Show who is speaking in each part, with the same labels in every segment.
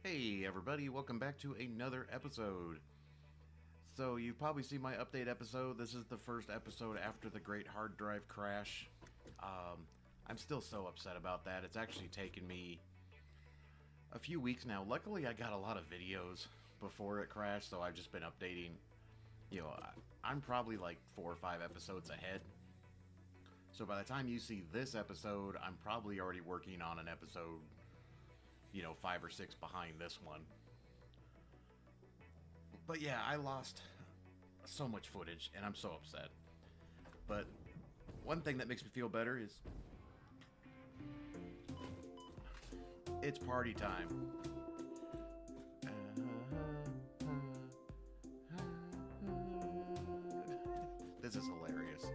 Speaker 1: Hey everybody, welcome back to another episode. So you've probably seen my update episode. This is the first episode after the great hard drive crash. I'm still so upset about that. It's actually taken me a few weeks now. Luckily I got a lot of videos before it crashed, so I've just been updating. I'm probably like 4 or 5 episodes ahead. So by the time you see this episode, I'm probably already working on an episode 5 or 6 behind this one. But yeah, I lost so much footage and I'm so upset. But one thing that makes me feel better is it's party time. This is hilarious.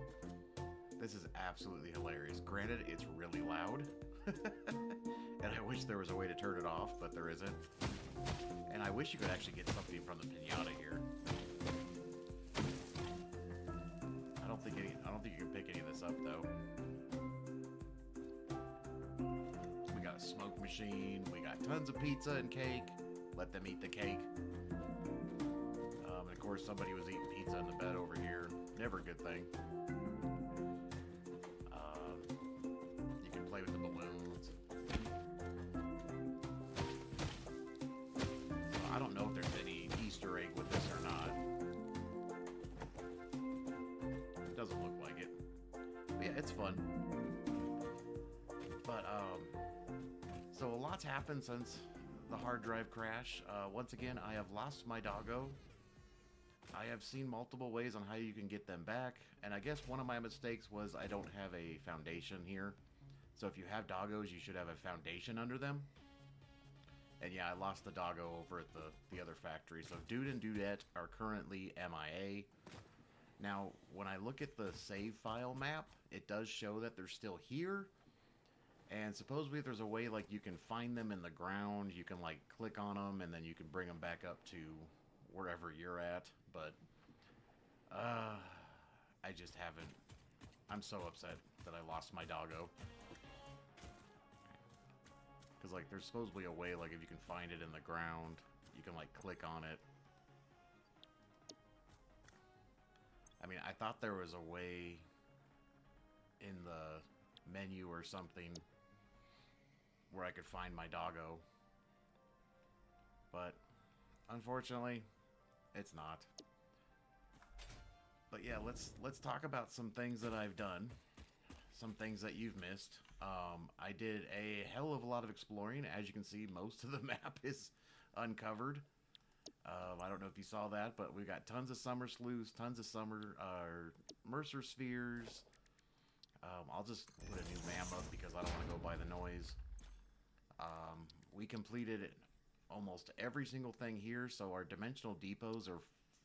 Speaker 1: This is absolutely hilarious. Granted, it's really loud. And I wish there was a way to turn it off, but there isn't. And I wish you could actually get something from the pinata here. I don't think you can pick any of this up though. We got a smoke machine, we got tons of pizza and cake. Let them eat the cake. And of course somebody was eating pizza in the bed over here. Never a good thing. You can play with the balloons. I don't know if there's any Easter egg with this or not. It doesn't look like it. But yeah, it's fun. But, so a lot's happened since the hard drive crash. Once again, I have lost my doggo. I have seen multiple ways on how you can get them back. And I guess one of my mistakes was I don't have a foundation here. So if you have doggos, you should have a foundation under them. And yeah, I lost the doggo over at the other factory. So Dude and Dudette are currently MIA. Now, when I look at the save file map, it does show that they're still here. And supposedly there's a way like you can find them in the ground. You can like click on them and then you can bring them back up to wherever you're at. But I just haven't. I'm so upset that I lost my doggo. Because, like, there's supposedly a way, like, if you can find it in the ground, you can, like, click on it. I mean, I thought there was a way in the menu or something where I could find my doggo. But, unfortunately, it's not. But yeah, let's talk about some things that I've done. Some things that you've missed. I did a hell of a lot of exploring. As you can see, most of the map is uncovered. I don't know if you saw that, but we got tons of summer sleuths, tons of summer Mercer spheres. I'll just put a new map up because I don't want to go by the noise. We completed almost every single thing here, so our dimensional depots are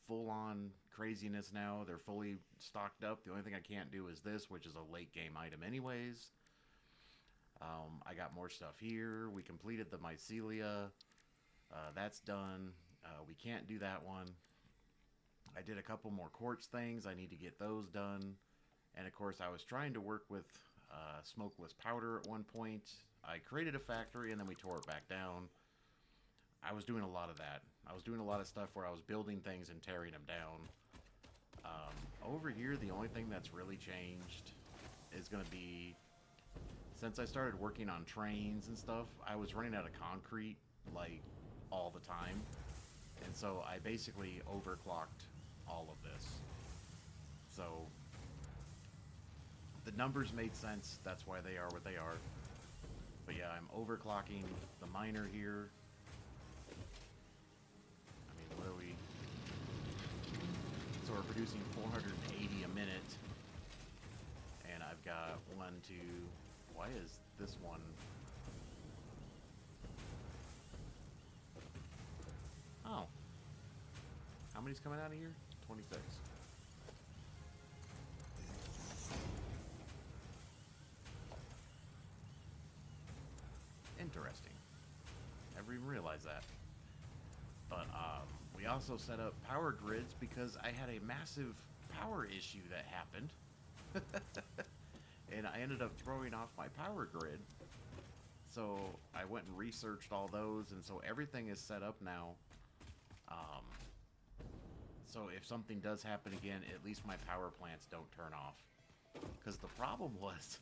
Speaker 1: full-on craziness now. They're fully stocked up. The only thing I can't do is this, which is a late-game item anyways. I got more stuff here. We completed the mycelia. That's done. We can't do that one. I did a couple more quartz things. I need to get those done. And, of course, I was trying to work with smokeless powder at one point. I created a factory, and then we tore it back down. I was doing a lot of that. I was doing a lot of stuff where I was building things and tearing them down. Over here, the only thing that's really changed is going to be, since I started working on trains and stuff, I was running out of concrete, like, all the time. And so I basically overclocked all of this. So, the numbers made sense. That's why they are what they are. But yeah, I'm overclocking the miner here. I mean, what are we? So we're producing 480 a minute. And I've got 1, 2... Why is this one... Oh. How many's coming out of here? 26. Interesting. Never even realized that. But we also set up power grids because I had a massive power issue that happened. And I ended up throwing off my power grid. So I went and researched all those, and so everything is set up now. Um, so if something does happen again, at least my power plants don't turn off. Because the problem was,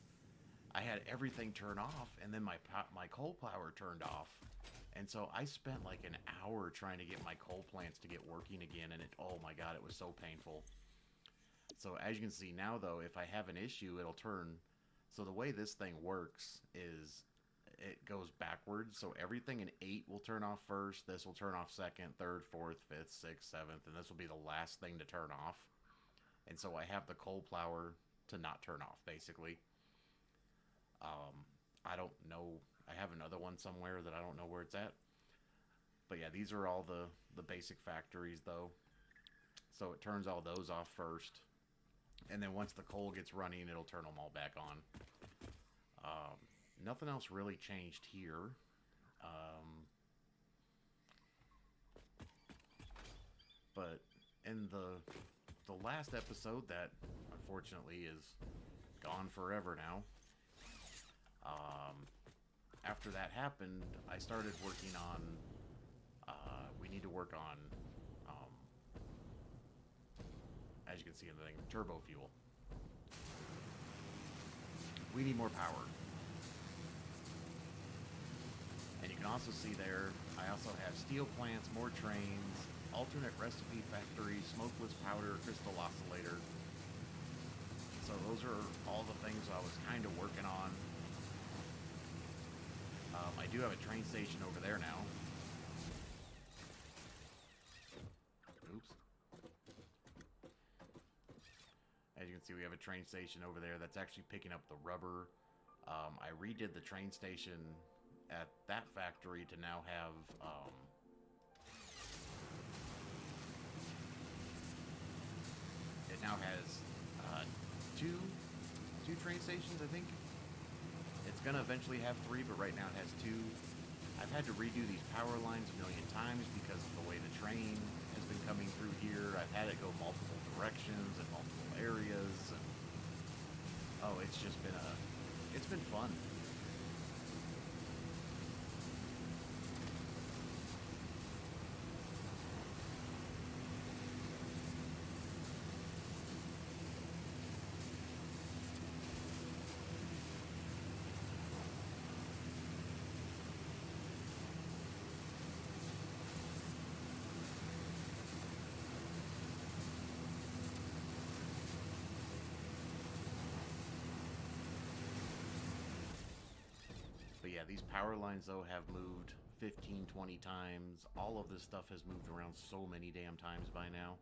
Speaker 1: I had everything turn off, and then my coal plower turned off, and so I spent like an hour trying to get my coal plants to get working again, and oh my god, it was so painful. So as you can see now, though, if I have an issue, it'll turn. So the way this thing works is it goes backwards. So everything in 8 will turn off first. This will turn off second, third, fourth, fifth, sixth, seventh, and this will be the last thing to turn off. And so I have the coal plower to not turn off, basically. I don't know. I have another one somewhere that I don't know where it's at. But yeah, these are all the basic factories, though. So it turns all those off first. And then once the coal gets running, it'll turn them all back on. Nothing else really changed here. But in the last episode that unfortunately is gone forever now, after that happened, I started working on. We need to work on, as you can see in the thing, Turbofuel. We need more power. And you can also see there, I also have steel plants, more trains, alternate recipe factory, smokeless powder, crystal oscillator. So those are all the things I was kind of working on. I do have a train station over there now. Oops. As you can see, we have a train station over there that's actually picking up the rubber. I redid the train station at that factory to now have it now has two train stations, I think. It's gonna eventually have 3, but right now it has 2. I've had to redo these power lines a million times because of the way the train has been coming through here. I've had it go multiple directions and multiple areas. And, oh, it's just been it's been fun. But yeah, these power lines, though, have moved 15, 20 times. All of this stuff has moved around so many damn times by now.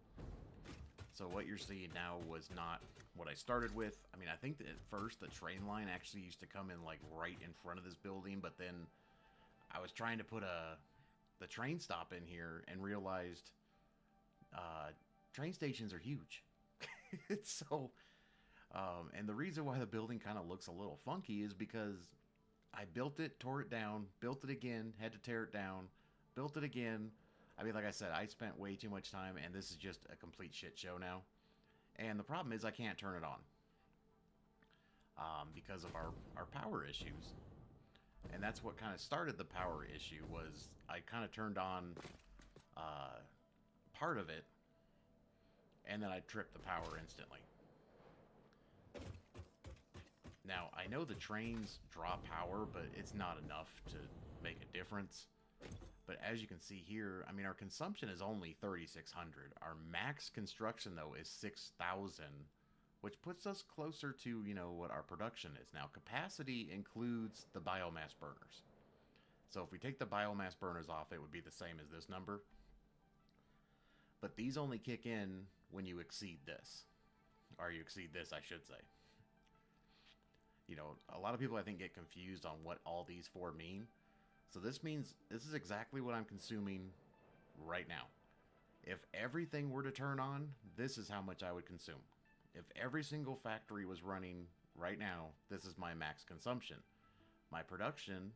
Speaker 1: So what you're seeing now was not what I started with. I mean, I think that at first the train line actually used to come in like right in front of this building, but then I was trying to put the train stop in here and realized train stations are huge. So, and the reason why the building kind of looks a little funky is because I built it, tore it down, built it again, had to tear it down, built it again. I mean, like I said, I spent way too much time, and this is just a complete shit show now. And the problem is I can't turn it on because of our power issues. And that's what kind of started the power issue was I kind of turned on part of it, and then I tripped the power instantly. Now, I know the trains draw power, but it's not enough to make a difference. But as you can see here, I mean, our consumption is only 3,600. Our max construction, though, is 6,000, which puts us closer to, you know, what our production is. Now, capacity includes the biomass burners. So if we take the biomass burners off, it would be the same as this number. But these only kick in when you exceed this. Or you exceed this, I should say. You know, a lot of people, I think, get confused on what all these 4 mean. So this means this is exactly what I'm consuming right now. If everything were to turn on, this is how much I would consume. If every single factory was running right now, this is my max consumption. My production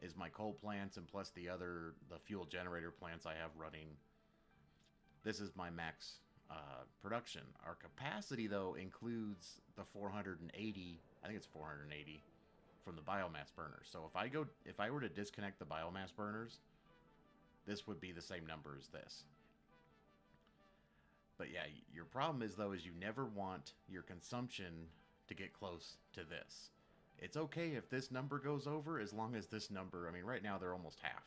Speaker 1: is my coal plants and plus the fuel generator plants I have running. This is my max production. Our capacity, though, includes the 480, I think it's 480 from the biomass burners. So if I were to disconnect the biomass burners, this would be the same number as this. But yeah, your problem is though is you never want your consumption to get close to this. It's okay if this number goes over as long as this number, I mean right now they're almost half,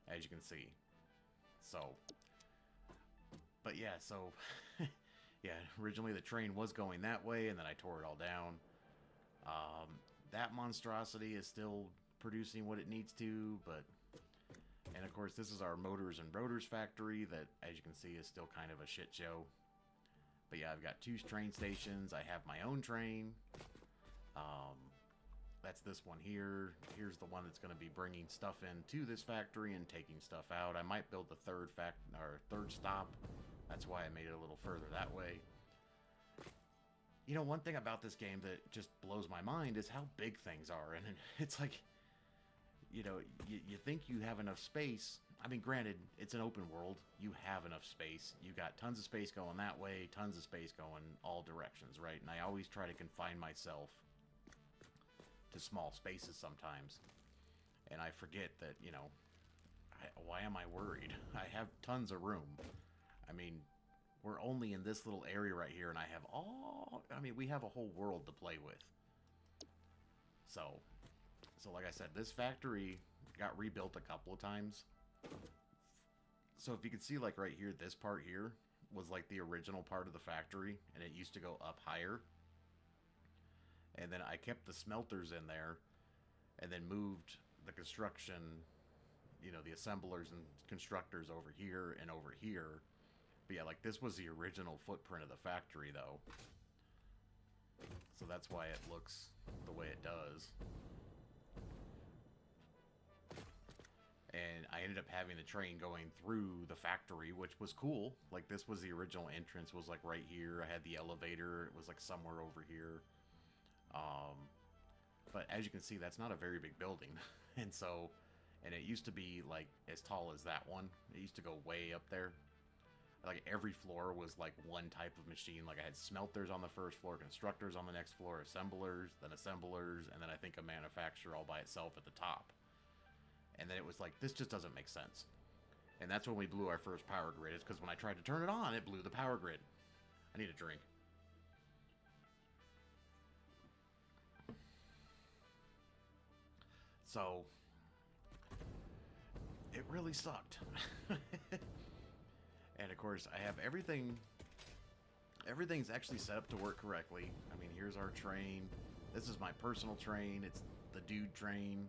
Speaker 1: as you can see. So, but yeah, so yeah, originally the train was going that way and then I tore it all down. That monstrosity is still producing what it needs to, but, and of course this is our motors and rotors factory that, as you can see, is still kind of a shit show. But yeah, I've got 2 train stations. I have my own train. That's this one here. Here's the one that's going to be bringing stuff into this factory and taking stuff out. I might build the third stop. That's why I made it a little further that way. You know, one thing about this game that just blows my mind is how big things are. And it's like, you know, you think you have enough space. I mean, granted, it's an open world. You have enough space. You got tons of space going that way, tons of space going all directions, right? And I always try to confine myself to small spaces sometimes. And I forget that, you know, why am I worried? I have tons of room. I mean, we're only in this little area right here, and I have we have a whole world to play with. So like I said, this factory got rebuilt a couple of times. So if you can see, like right here, this part here was like the original part of the factory, and it used to go up higher. And then I kept the smelters in there, and then moved the construction, you know, the assemblers and constructors over here and over here. But yeah, like this was the original footprint of the factory, though. So that's why it looks the way it does. And I ended up having the train going through the factory, which was cool. Like, this was the original entrance, was like right here. I had the elevator. It was like somewhere over here. But as you can see, that's not a very big building. And it used to be like as tall as that one. It used to go way up there. Like every floor was like one type of machine. Like I had smelters on the first floor, constructors on the next floor, assemblers, and then I think a manufacturer all by itself at the top. And then it was like, this just doesn't make sense. And that's when we blew our first power grid. It's because when I tried to turn it on, it blew the power grid. I need a drink. So, it really sucked. And of course, I have everything. Everything's actually set up to work correctly. I mean, here's our train. This is my personal train. It's the dude train.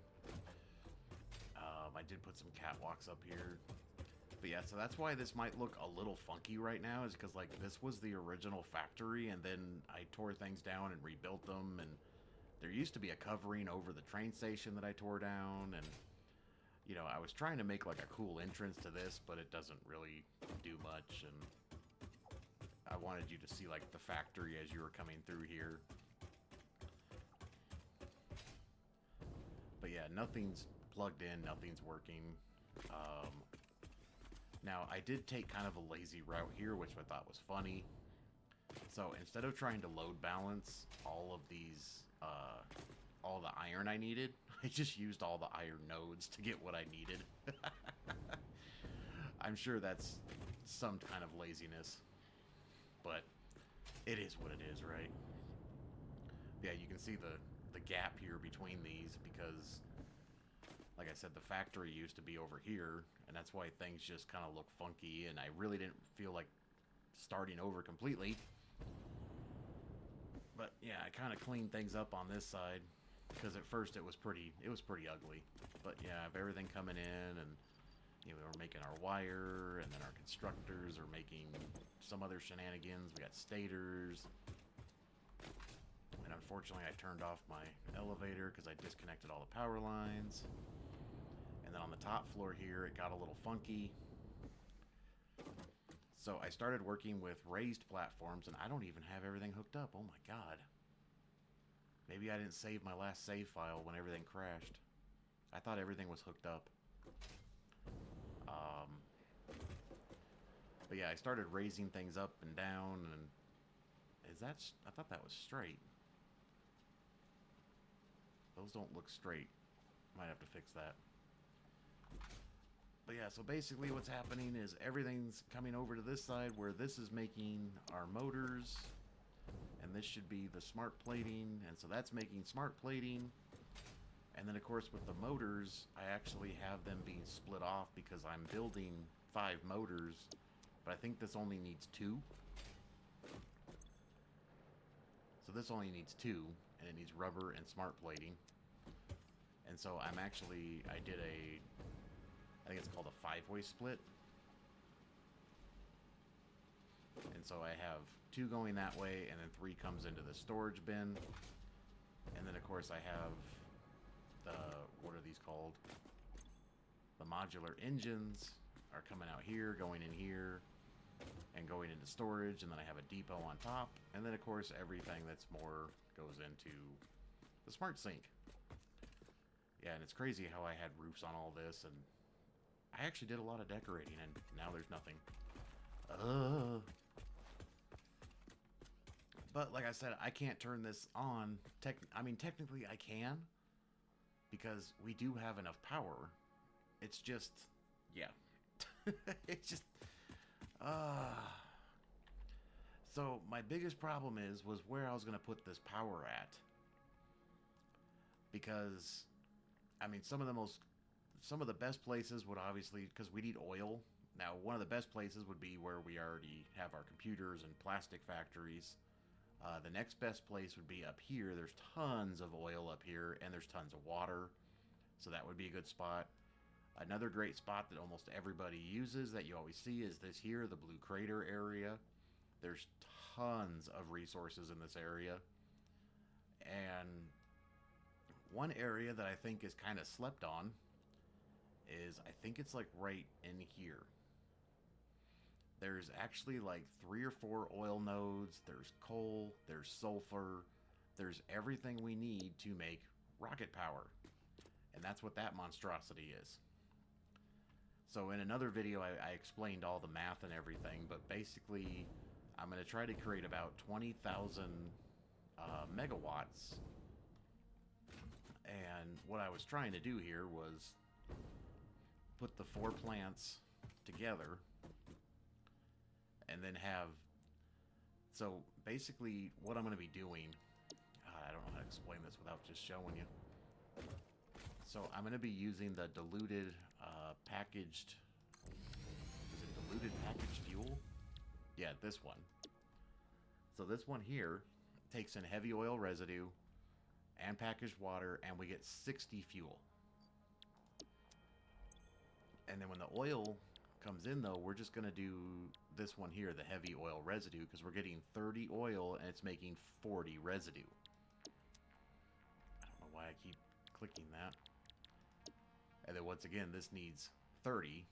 Speaker 1: I did put some catwalks up here. But yeah, so that's why this might look a little funky right now, is because like this was the original factory, and then I tore things down and rebuilt them, and there used to be a covering over the train station that I tore down, and you know, I was trying to make like a cool entrance to this, but it doesn't really do much, and I wanted you to see like the factory as you were coming through here. But yeah, nothing's plugged in, nothing's working. Now, I did take kind of a lazy route here, which I thought was funny. So instead of trying to load balance all of these, all the iron I needed, I just used all the iron nodes to get what I needed. I'm sure that's some kind of laziness, but it is what it is, right? Yeah, you can see the gap here between these because, like I said, the factory used to be over here, and that's why things just kind of look funky, and I really didn't feel like starting over completely. But yeah, I kind of cleaned things up on this side, because at first it was pretty ugly. But yeah, I have everything coming in, and you know, we're making our wire, and then our constructors are making some other shenanigans. We got stators. And unfortunately, I turned off my elevator because I disconnected all the power lines. And then on the top floor here, it got a little funky. So I started working with raised platforms, and I don't even have everything hooked up. Oh my god. Maybe I didn't save my last save file when everything crashed. I thought everything was hooked up. But yeah, I started raising things up and down, and I thought that was straight. Those don't look straight. Might have to fix that. But yeah, so basically what's happening is everything's coming over to this side where this is making our motors. And this should be the smart plating. And so that's making smart plating. And then, of course, with the motors, I actually have them being split off because I'm building 5 motors. But I think this only needs 2. So this only needs 2. And it needs rubber and smart plating. And so I'm actually, I did a, I think it's called a 5-way split. And so I have 2 going that way, and then 3 comes into the storage bin. And then, of course, I have the, what are these called? The modular engines are coming out here, going in here, and going into storage. And then I have a depot on top. And then, of course, everything that's more goes into the smart sink. Yeah, and it's crazy how I had roofs on all this, and I actually did a lot of decorating, and now there's nothing. But like I said, I can't turn this on. I mean, technically I can, because we do have enough power. It's just, yeah. It's just, So my biggest problem was where I was going to put this power at. Because, I mean, some of the best places would obviously, because we need oil. Now, one of the best places would be where we already have our computers and plastic factories. The next best place would be up here. There's tons of oil up here, and there's tons of water. So that would be a good spot. Another great spot that almost everybody uses that you always see is this here, the Blue Crater area. There's tons of resources in this area. And one area that I think is kind of slept on is, I think it's like right in here. There's actually like 3 or 4 oil nodes. There's coal, there's sulfur, there's everything we need to make rocket power. And that's what that monstrosity is. So in another video, I explained all the math and everything, but basically I'm going to try to create about 20,000 megawatts. And what I was trying to do here was put the 4 plants together and then have, so basically what I'm going to be doing, I don't know how to explain this without just showing you. So I'm going to be using the diluted packaged, is it diluted packaged fuel? Yeah, this one. So this one here takes in heavy oil residue and packaged water, and we get 60 fuel. And then when the oil comes in, though, we're just going to do this one here, the heavy oil residue, because we're getting 30 oil and it's making 40 residue. I don't know why I keep clicking that. And then once again, this needs 30,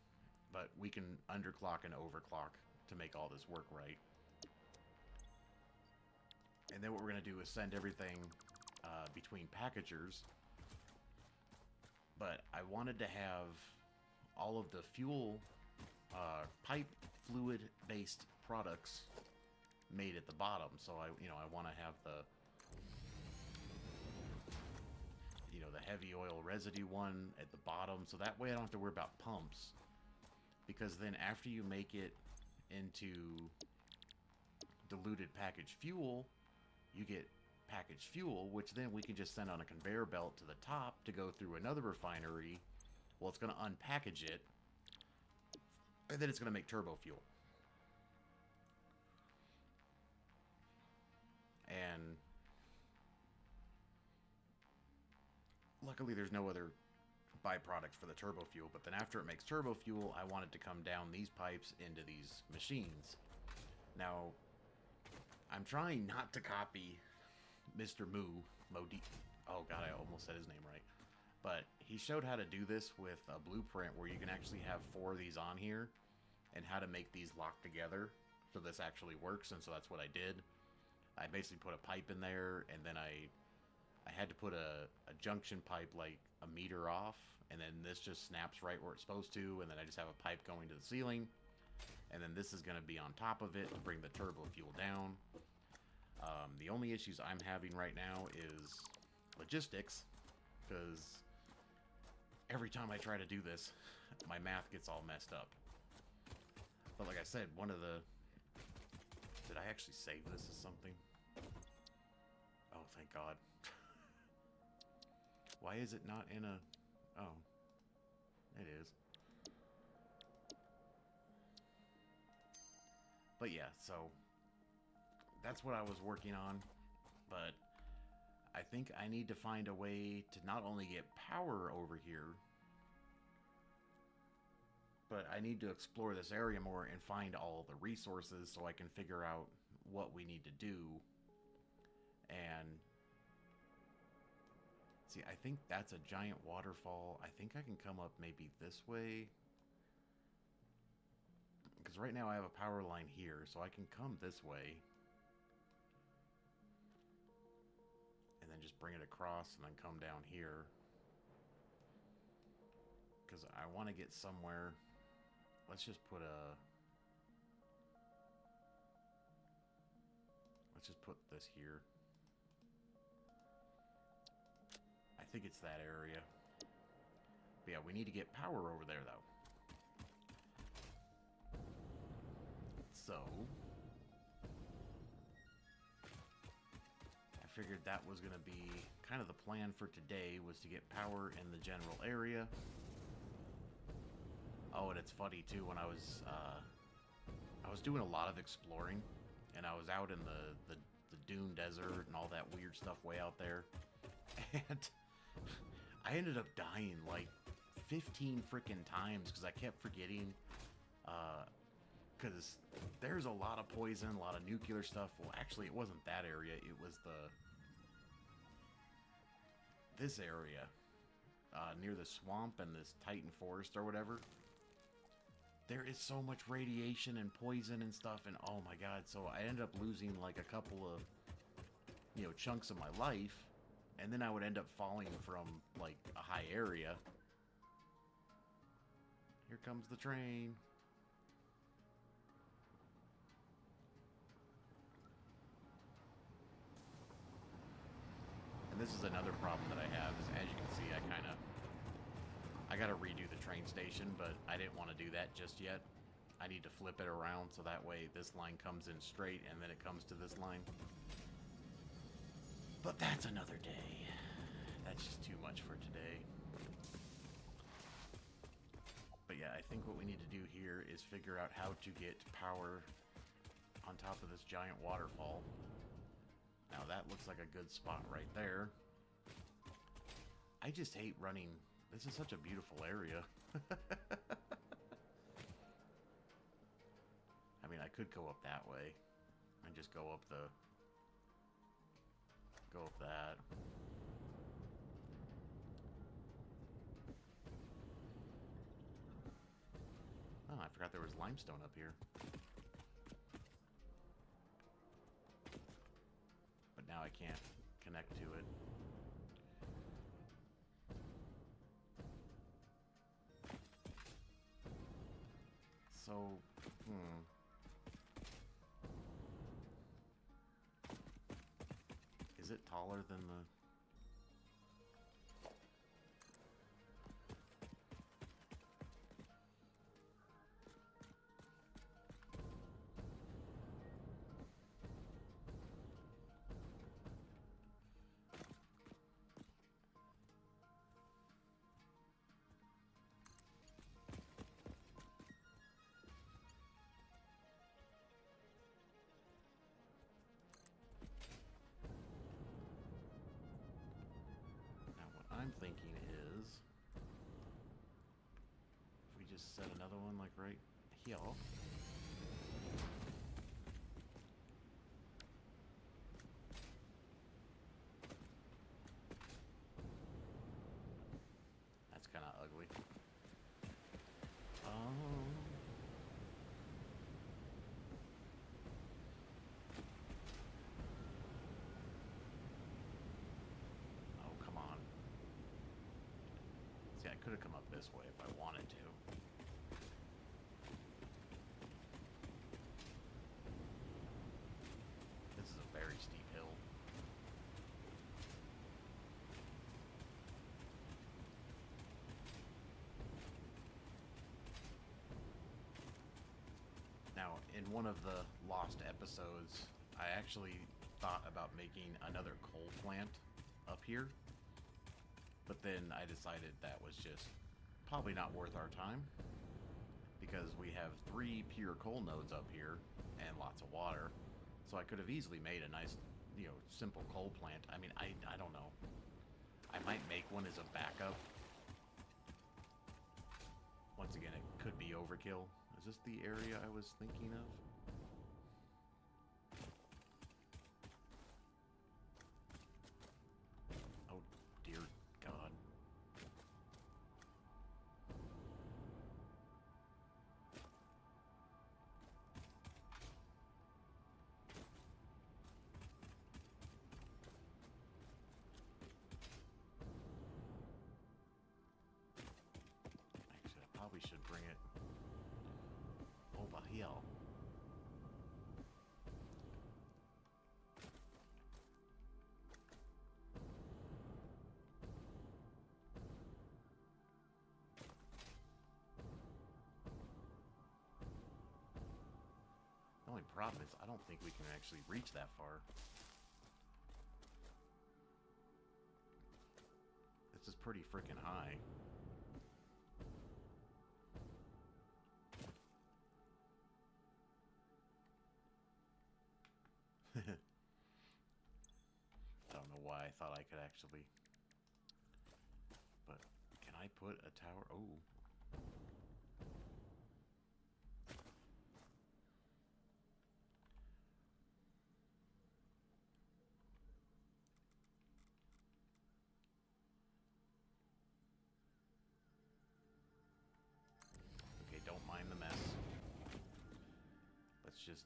Speaker 1: but we can underclock and overclock to make all this work right. And then what we're going to do is send everything between packagers. But I wanted to have all of the fuel pipe fluid based products made at the bottom. So I want to have the the heavy oil residue one at the bottom, so that way I don't have to worry about pumps, because then after you make it into diluted packaged fuel, you get packaged fuel, which then we can just send on a conveyor belt to the top to go through another refinery. Well, it's going to unpackage it, and then it's going to make turbo fuel. And luckily there's no other byproducts for the turbo fuel, but then after it makes turbo fuel, I want it to come down these pipes into these machines. Now, I'm trying not to copy Mr. Modi. Oh god, I almost said his name right. But he showed how to do this with a blueprint where you can actually have 4 of these on here and how to make these lock together so this actually works, and so that's what I did. I basically put a pipe in there, and then I had to put a junction pipe like a meter off, and then this just snaps right where it's supposed to, and then I just have a pipe going to the ceiling, and then this is going to be on top of it to bring the turbo fuel down. The only issues I'm having right now is logistics, because every time I try to do this, my math gets all messed up. But like I said, one of the... Did I actually save this as something? Oh, thank God. Why is it not in a... Oh. It is. But yeah, so... That's what I was working on. But I think I need to find a way to not only get power over here, but I need to explore this area more and find all the resources so I can figure out what we need to do. And see, I think that's a giant waterfall. I think I can come up maybe this way. Because right now I have a power line here, so I can come this way. And then just bring it across and then come down here. Because I want to get somewhere. Let's just put a... Let's just put this here. I think it's that area. But yeah, we need to get power over there, though. So... I figured that was going to be kind of the plan for today, was to get power in the general area. Oh, and it's funny, too, when I was doing a lot of exploring, and I was out in the dune desert and all that weird stuff way out there, and I ended up dying like 15 freaking times because I kept forgetting, because there's a lot of poison, a lot of nuclear stuff. Well, actually, it wasn't that area, it was this area, near the swamp and this Titan forest or whatever. There is so much radiation and poison and stuff, and oh my god, so I ended up losing like a couple of, chunks of my life, and then I would end up falling from like a high area. Here comes the train. And this is another problem that I have, is as you can see, I gotta redo the train station, but I didn't want to do that just yet. I need to flip it around so that way this line comes in straight and then it comes to this line. But that's another day. That's just too much for today. But yeah, I think what we need to do here is figure out how to get power on top of this giant waterfall. Now that looks like a good spot right there. I just hate running. This is such a beautiful area. I mean, I could go up that way and just go up that. Oh, I forgot there was limestone up here. But now I can't connect to it. So, Is it taller than the... I'm thinking is, if we just set another one like right here. That's kind of ugly. I could have come up this way if I wanted to. This is a very steep hill. in one of the lost episodes, I actually thought about making another coal plant up here, but then I decided that was just probably not worth our time because we have 3 pure coal nodes up here and lots of water. So I could have easily made a nice, simple coal plant. I mean, I don't know. I might make one as a backup. Once again, it could be overkill. Is this the area I was thinking of? Oh, dear God. Actually, I probably should bring it over here. The only problem is I don't think we can actually reach that far. This is pretty freaking high. I don't know why I thought I could actually. But can I put a tower? Oh. Okay, don't mind the mess. Let's just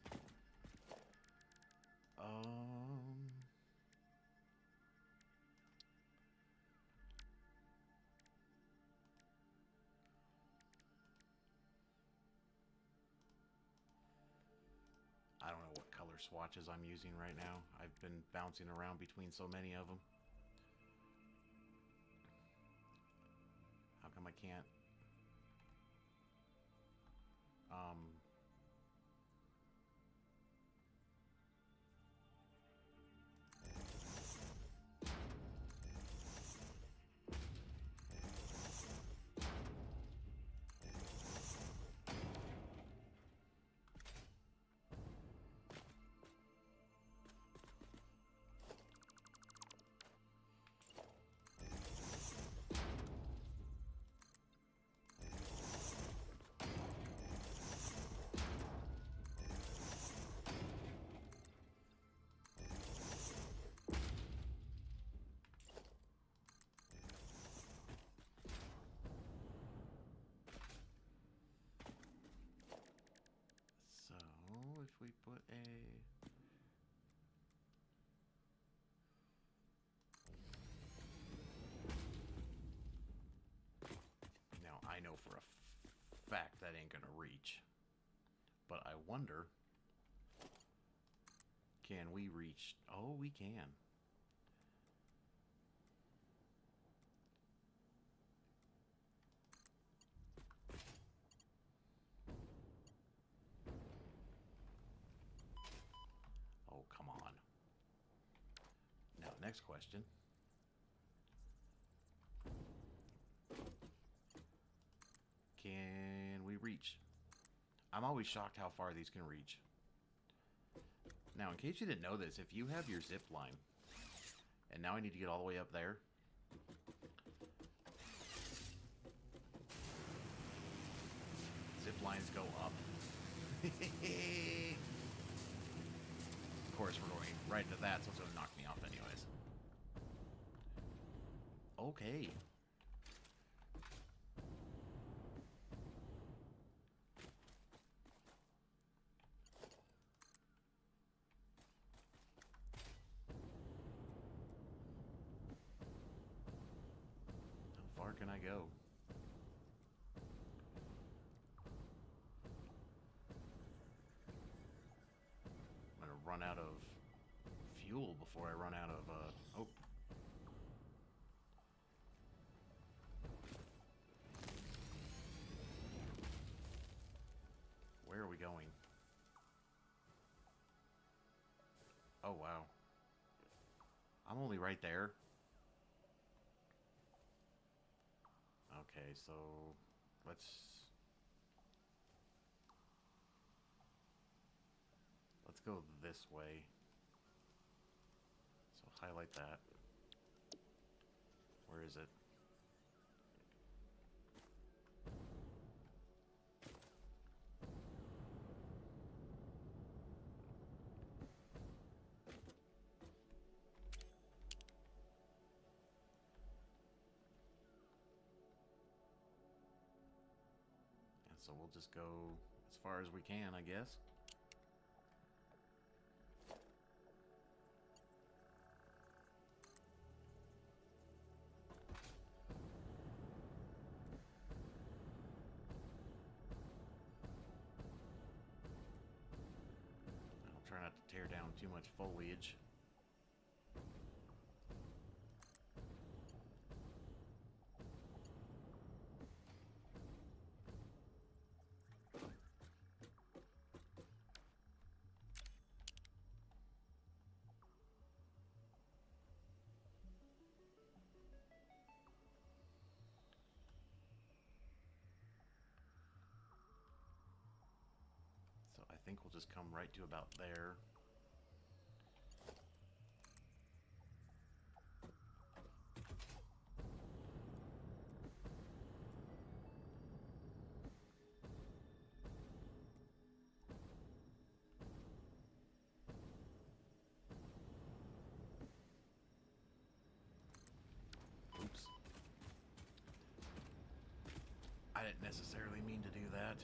Speaker 1: I don't know what color swatches I'm using right now. I've been bouncing around between so many of them. How come I can't? So if we put a now I know for a fact that ain't gonna reach, but I wonder, can we reach? Oh, we can. Oh, come on. Now, next question. Can we reach? I'm always shocked how far these can reach. Now, in case you didn't know this, if you have your zip line, and now I need to get all the way up there. Zip lines go up. Of course, we're going right into that, so it's going to knock me off anyways. Okay. How far can I go? I'm going to run out of fuel before I run out of, oh. Where are we going? Oh, wow. I'm only right there. Okay, so let's go this way. So highlight that. Where is it? And so we'll just go as far as we can, I guess. I'll try not to tear down too much foliage. So I think we'll just come right to about there. Oops. I didn't necessarily mean to do that.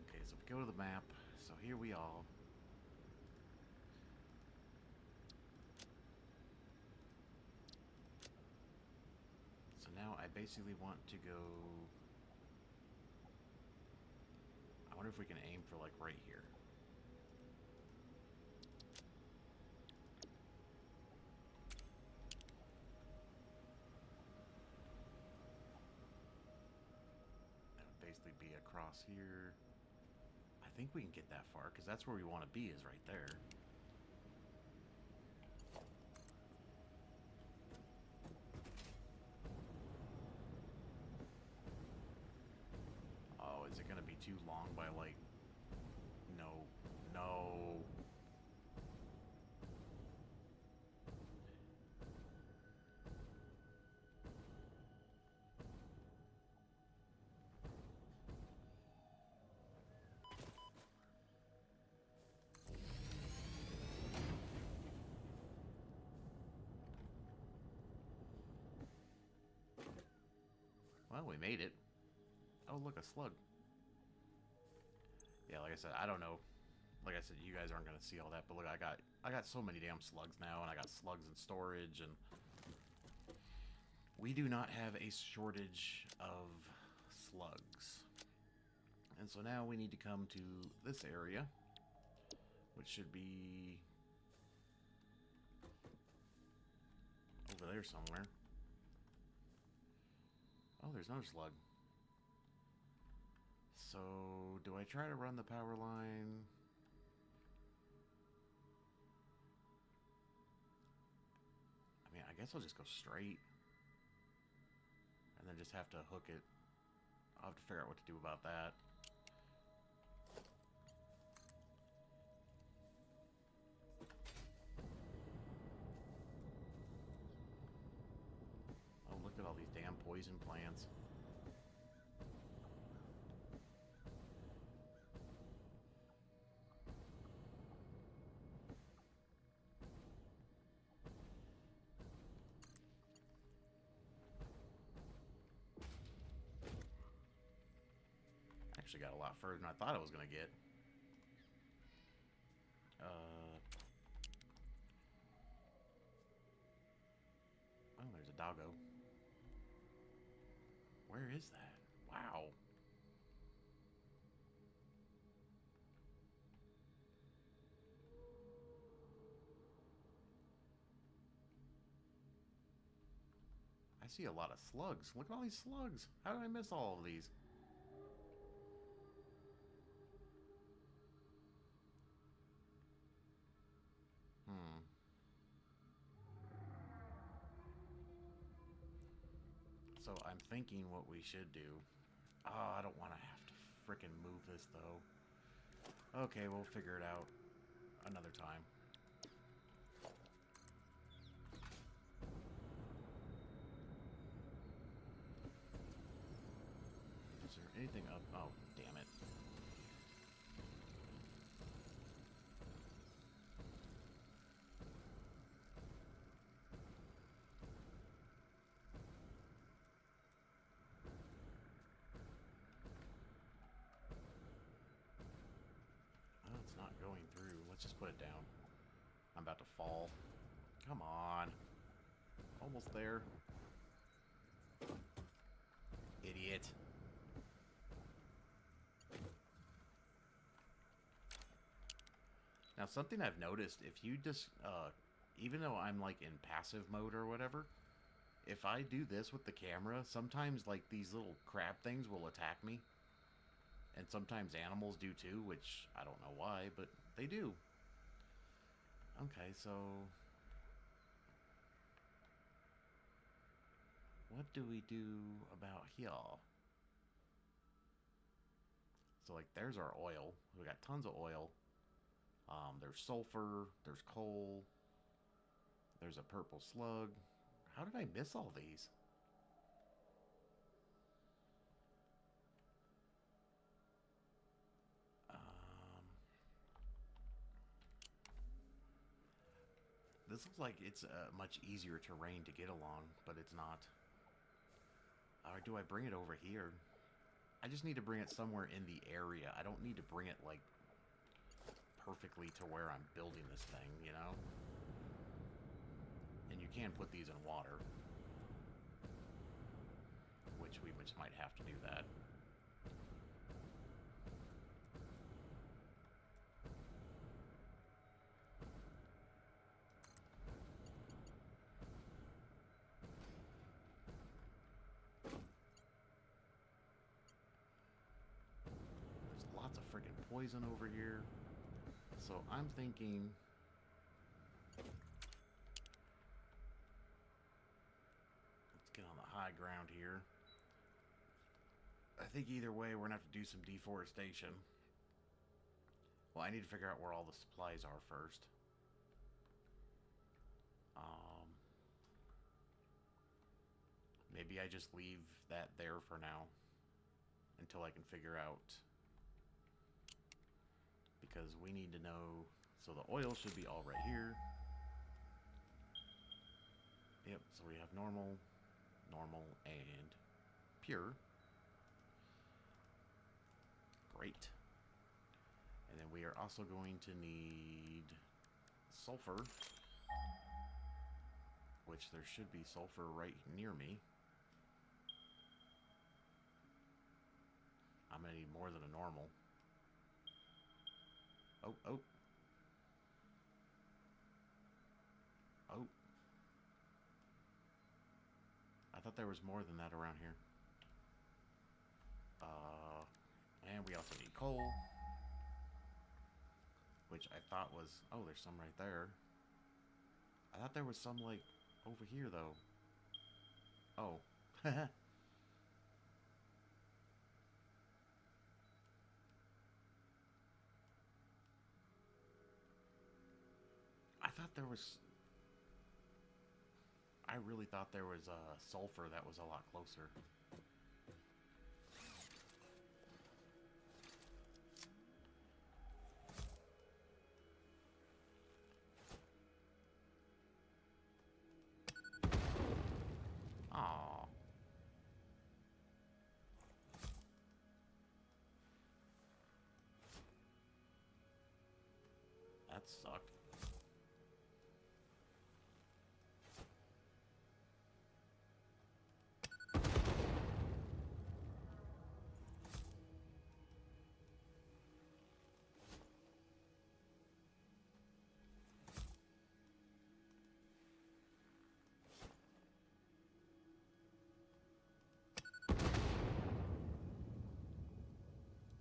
Speaker 1: Okay, so we go to the map. So here we are. So now I basically want to go... I wonder if we can aim for like right here. That would basically be across here. I think we can get that far because that's where we want to be, is right there. Oh, is it going to be too long by like... No. No. Well, we made it. Oh, look, a slug. Yeah, like I said, I don't know. Like I said, you guys aren't going to see all that, but look, I got so many damn slugs now, and I got slugs in storage, and we do not have a shortage of slugs. And so now we need to come to this area, which should be over there somewhere. Oh, there's another slug. So, do I try to run the power line? I mean, I guess I'll just go straight. And then just have to hook it. I'll have to figure out what to do about that. Oh, look at all these damn poison plants. Actually got a lot further than I thought I was going to get. Oh, there's a doggo. Where is that? Wow. I see a lot of slugs. Look at all these slugs. How did I miss all of these? So I'm thinking what we should do. Oh, I don't want to have to frickin' move this, though. Okay, we'll figure it out another time. Is there anything up? Oh, damn it. Oh, it's not going through. Let's just put it down. I'm about to fall. Come on. Almost there. Idiot. Now, something I've noticed, if you just, even though I'm like in passive mode or whatever, if I do this with the camera, sometimes like these little crab things will attack me. And sometimes animals do too, which I don't know why, but they do. Okay, so what do we do about here? So like there's our oil. We got tons of oil. There's sulfur, there's coal, there's a purple slug. How did I miss all these? This looks like it's much easier terrain to get along, but it's not. Or do I bring it over here? I just need to bring it somewhere in the area. I don't need to bring it, like, perfectly to where I'm building this thing, you know? And you can put these in water. Which we just might have to do that. There's lots of friggin' poison over here. So I'm thinking... let's get on the high ground here. I think either way we're going to have to do some deforestation. Well, I need to figure out where all the supplies are first. Maybe I just leave that there for now until I can figure out, because we need to know. So the oil should be all right here. Yep, so we have normal, normal, and pure. Great. And then we are also going to need sulfur, which there should be sulfur right near me. I'm going to need more than a normal. Oh, oh. Oh. I thought there was more than that around here. And we also need coal, which I thought was... oh, there's some right there. I thought there was some, like, over here, though. Oh. I thought there was... I really thought there was sulfur that was a lot closer. Aww. That sucked.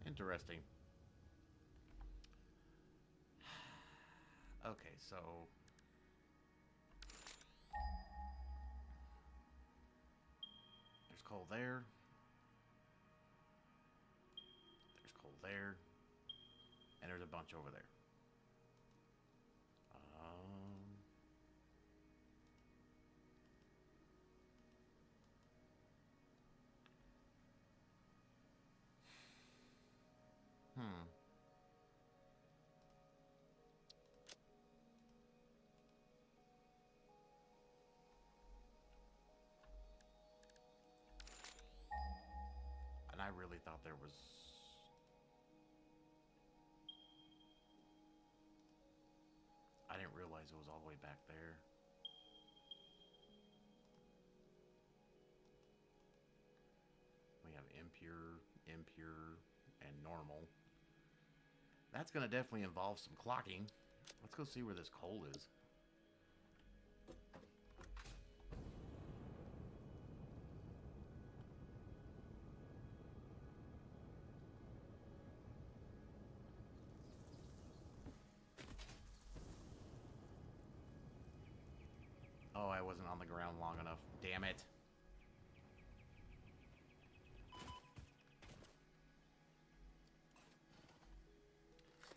Speaker 1: Interesting. Okay, so... There's coal there. There's coal there. And there's a bunch over there. And I really thought there was... I didn't realize it was all the way back there. We have impure, impure, and normal. That's going to definitely involve some clocking. Let's go see where this coal is. Oh, I wasn't on the ground long enough. Damn it.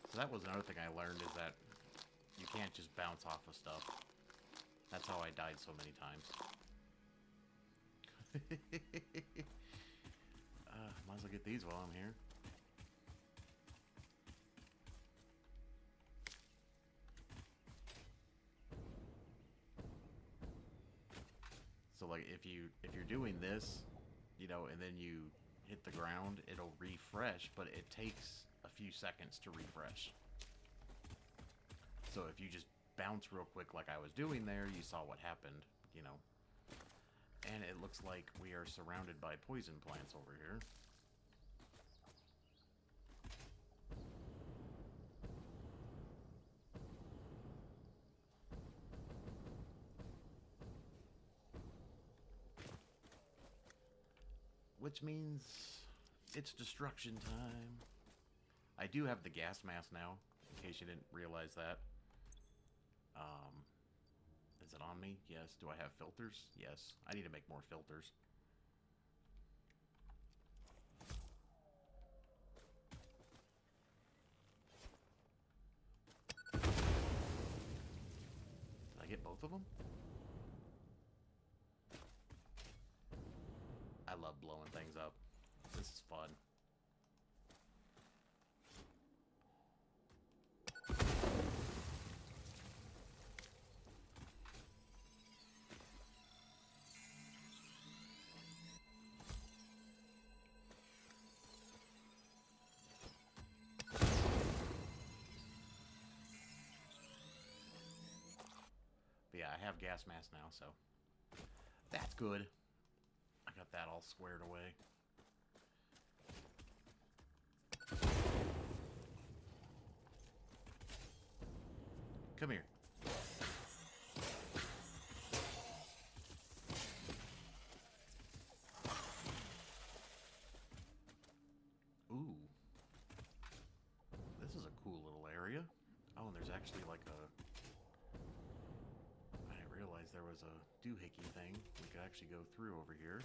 Speaker 1: So that was another thing I learned, is that you can't just bounce off of stuff. That's how I died so many times. Might as well get these while I'm here. So like if you're doing this, you know, and then you hit the ground, it'll refresh, but it takes a few seconds to refresh. So if you just bounce real quick like I was doing there, you saw what happened, you know. And it looks like we are surrounded by poison plants over here. Which means it's destruction time. I do have the gas mask now, in case you didn't realize that. Is it on me? Yes. Do I have filters? Yes. I need to make more filters. Did I get both of them? I love blowing things up. This is fun. But yeah, I have gas mask now, so that's good. I got that all squared away. Come here. Ooh. This is a cool little area. Oh, and there's actually like a... I didn't realize there was a doohickey thing. We could actually go through over here.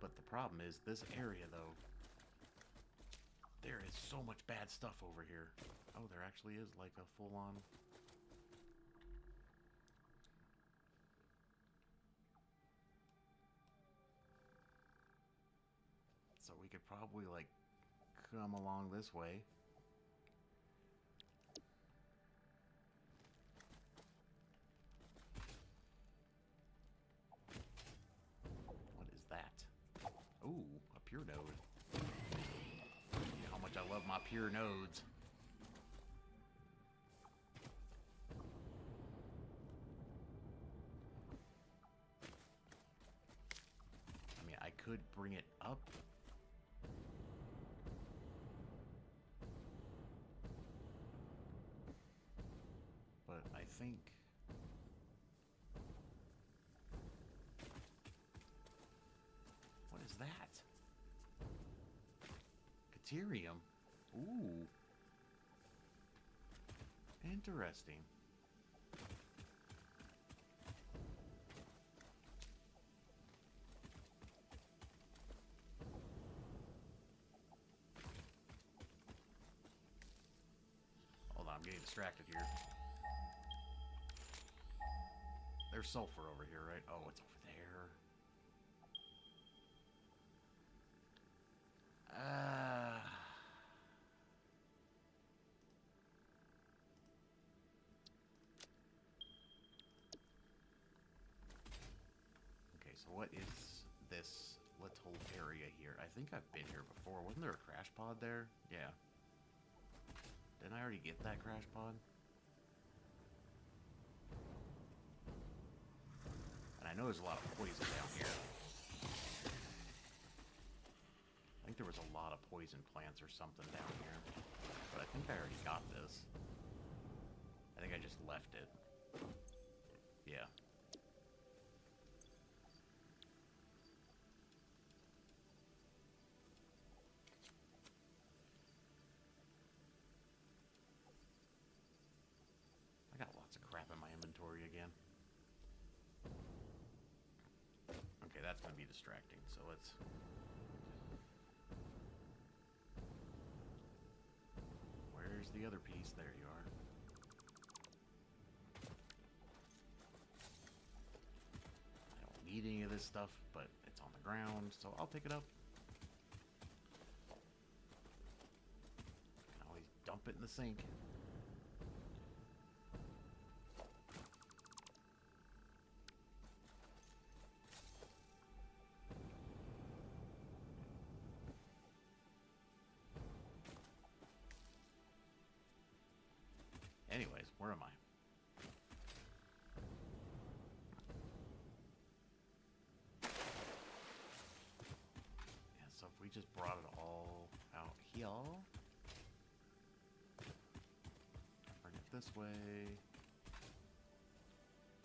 Speaker 1: But the problem is, this area, though, there is so much bad stuff over here. Oh, there actually is like a full-on... So we could probably, like, come along this way. What is that? Ooh, a pure node. You know how much I love my pure nodes. I mean, I could bring it up. But I think... What is that? Caterium? Ooh. Interesting. Hold on, I'm getting distracted here. There's sulfur over here, right? Oh, it's over there. Okay, so what is this little area here? I think I've been here before. Wasn't there a crash pod there? Yeah. Didn't I already get that crash pod? And I know there's a lot of poison down here. I think there was a lot of poison plants or something down here. But I think I already got this. I think I just left it. Yeah. I got lots of crap in my inventory again. Okay, that's going to be distracting, so let's... Where's the other piece? There you are. I don't need any of this stuff, but it's on the ground, so I'll pick it up. Can always dump it in the sink. Anyways, where am I? Yeah, so if we just brought it all out here, bring it this way,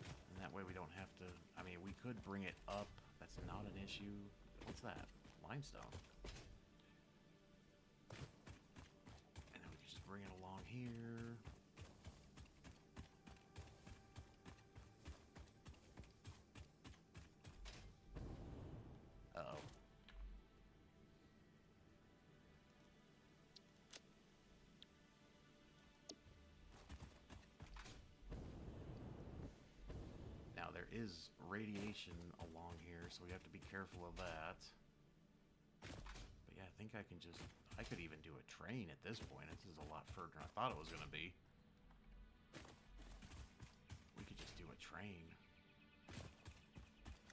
Speaker 1: and that way we don't have to, I mean, we could bring it up, that's not an issue. What's that? Limestone. And then we can just bring it along here. Uh-oh. Now there is radiation along here, so we have to be careful of that. But yeah, I think I can just... I could even do a train at this point. This is a lot further than I thought it was going to be. We could just do a train.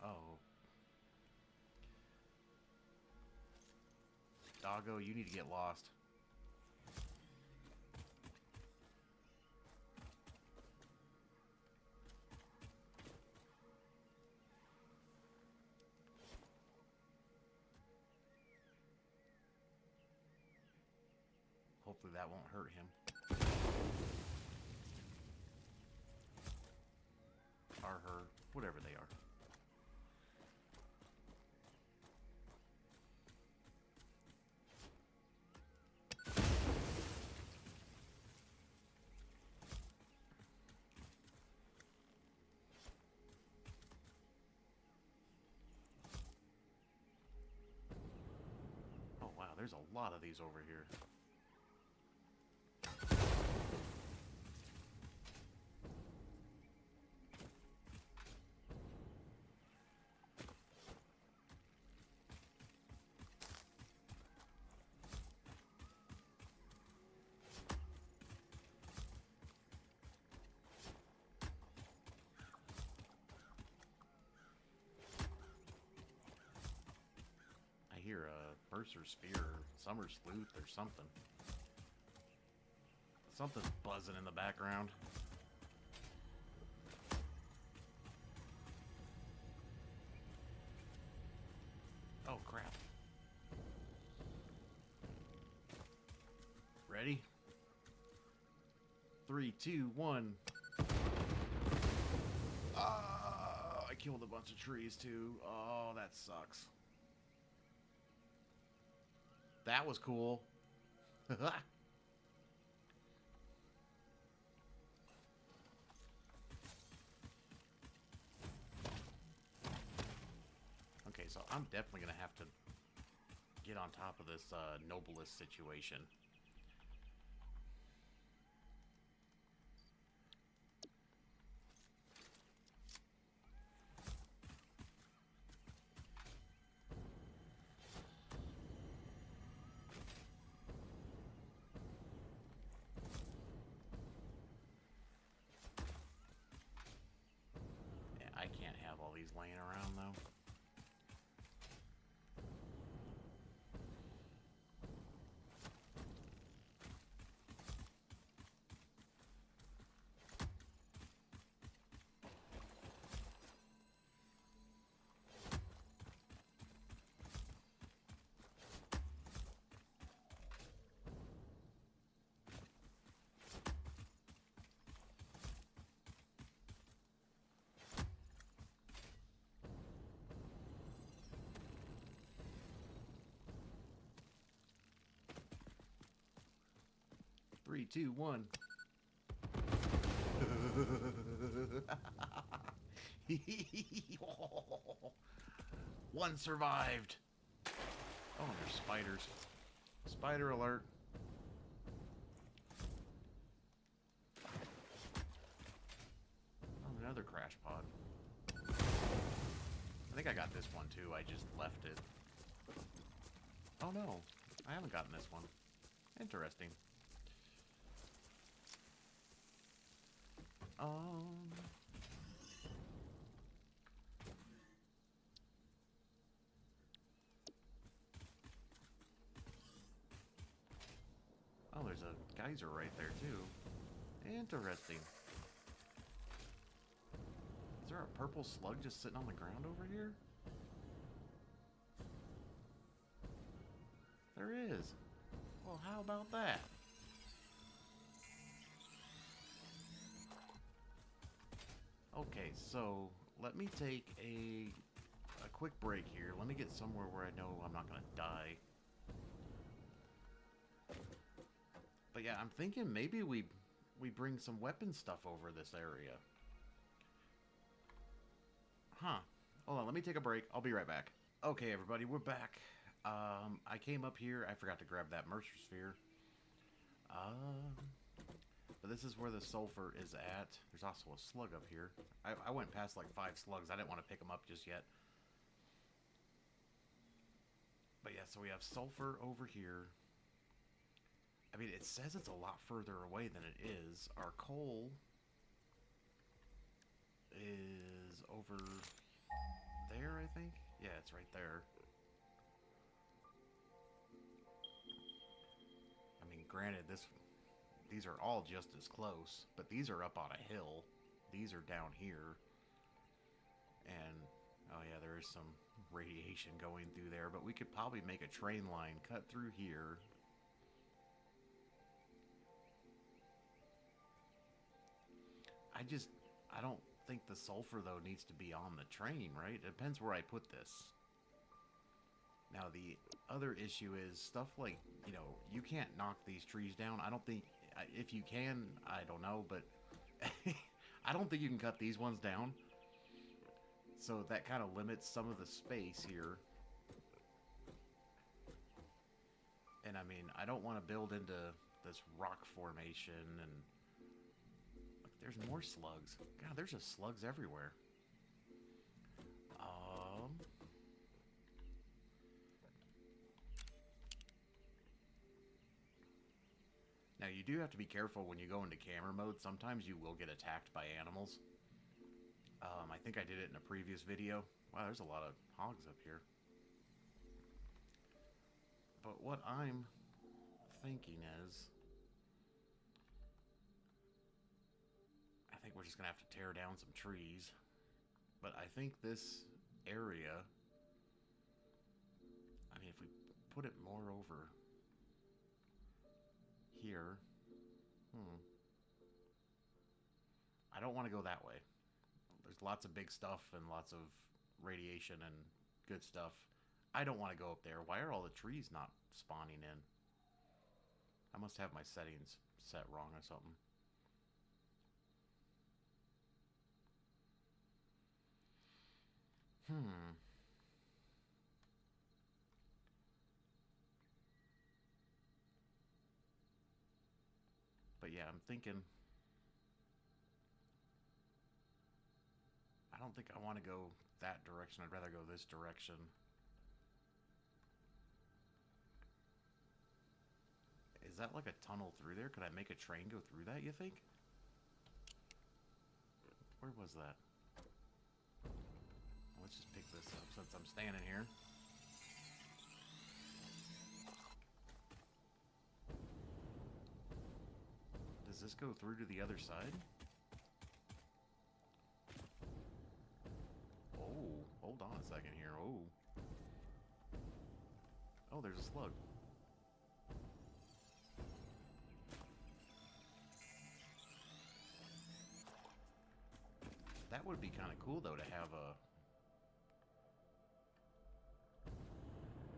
Speaker 1: Oh. Doggo, you need to get lost. Hopefully that won't hurt him. Or her, whatever they are. Oh wow, there's a lot of these over here. I hear a Bursar Spear, Summer Sleuth, or something. Something's buzzing in the background. Oh, crap. Ready? 3, 2, 1. I killed a bunch of trees, too. Oh, that sucks. That was cool. So I'm definitely going to have to get on top of this Noblest situation. Yeah, I can't have all these laying around though. Three, two, one. One survived. Oh, there's spiders. Spider alert. Oh, another crash pod. I think I got this one too. I just left it. Oh no, I haven't gotten this one. Interesting. Oh, there's a geyser right there too. Interesting. Is there a purple slug just sitting on the ground over here? There is. Well, how about that? Okay, so let me take a quick break here. Let me get somewhere where I know I'm not going to die. But yeah, I'm thinking maybe we bring some weapon stuff over this area. Huh. Hold on, let me take a break. I'll be right back. Okay, everybody, we're back. I came up here. I forgot to grab that Mercer Sphere. But this is where the sulfur is at. There's also a slug up here. I went past like 5 slugs. I didn't want to pick them up just yet. But yeah, so we have sulfur over here. I mean, it says it's a lot further away than it is. Our coal is over there, I think. Yeah, it's right there. I mean, granted, these are all just as close, but these are up on a hill. These are down here. And, oh yeah, there is some radiation going through there, but we could probably make a train line cut through here. I don't think the sulfur, though, needs to be on the train, right? It depends where I put this. Now, the other issue is stuff like, you know, you can't knock these trees down. I don't think, if you can, I don't know, but I don't think you can cut these ones down. So that kind of limits some of the space here. And I mean, I don't want to build into this rock formation and... Look, there's more slugs. God, there's just slugs everywhere. Now, you do have to be careful when you go into camera mode. Sometimes you will get attacked by animals. I think I did it in a previous video. Wow, there's a lot of hogs up here. But what I'm thinking is... I think we're just going to have to tear down some trees. But I think this area... I mean, if we put it more over... here... I don't want to go that way. There's lots of big stuff and lots of radiation and good stuff. I don't want to go up there. Why are all the trees not spawning in? I must have my settings set wrong or something. yeah, I'm thinking... I don't think I want to go that direction. I'd rather go this direction. Is that like a tunnel through there? Could I make a train go through that, you think? Where was that? Let's just pick this up since I'm standing here. Does this go through to the other side? Oh, hold on a second here. Oh. Oh, there's a slug. That would be kind of cool, though, to have a...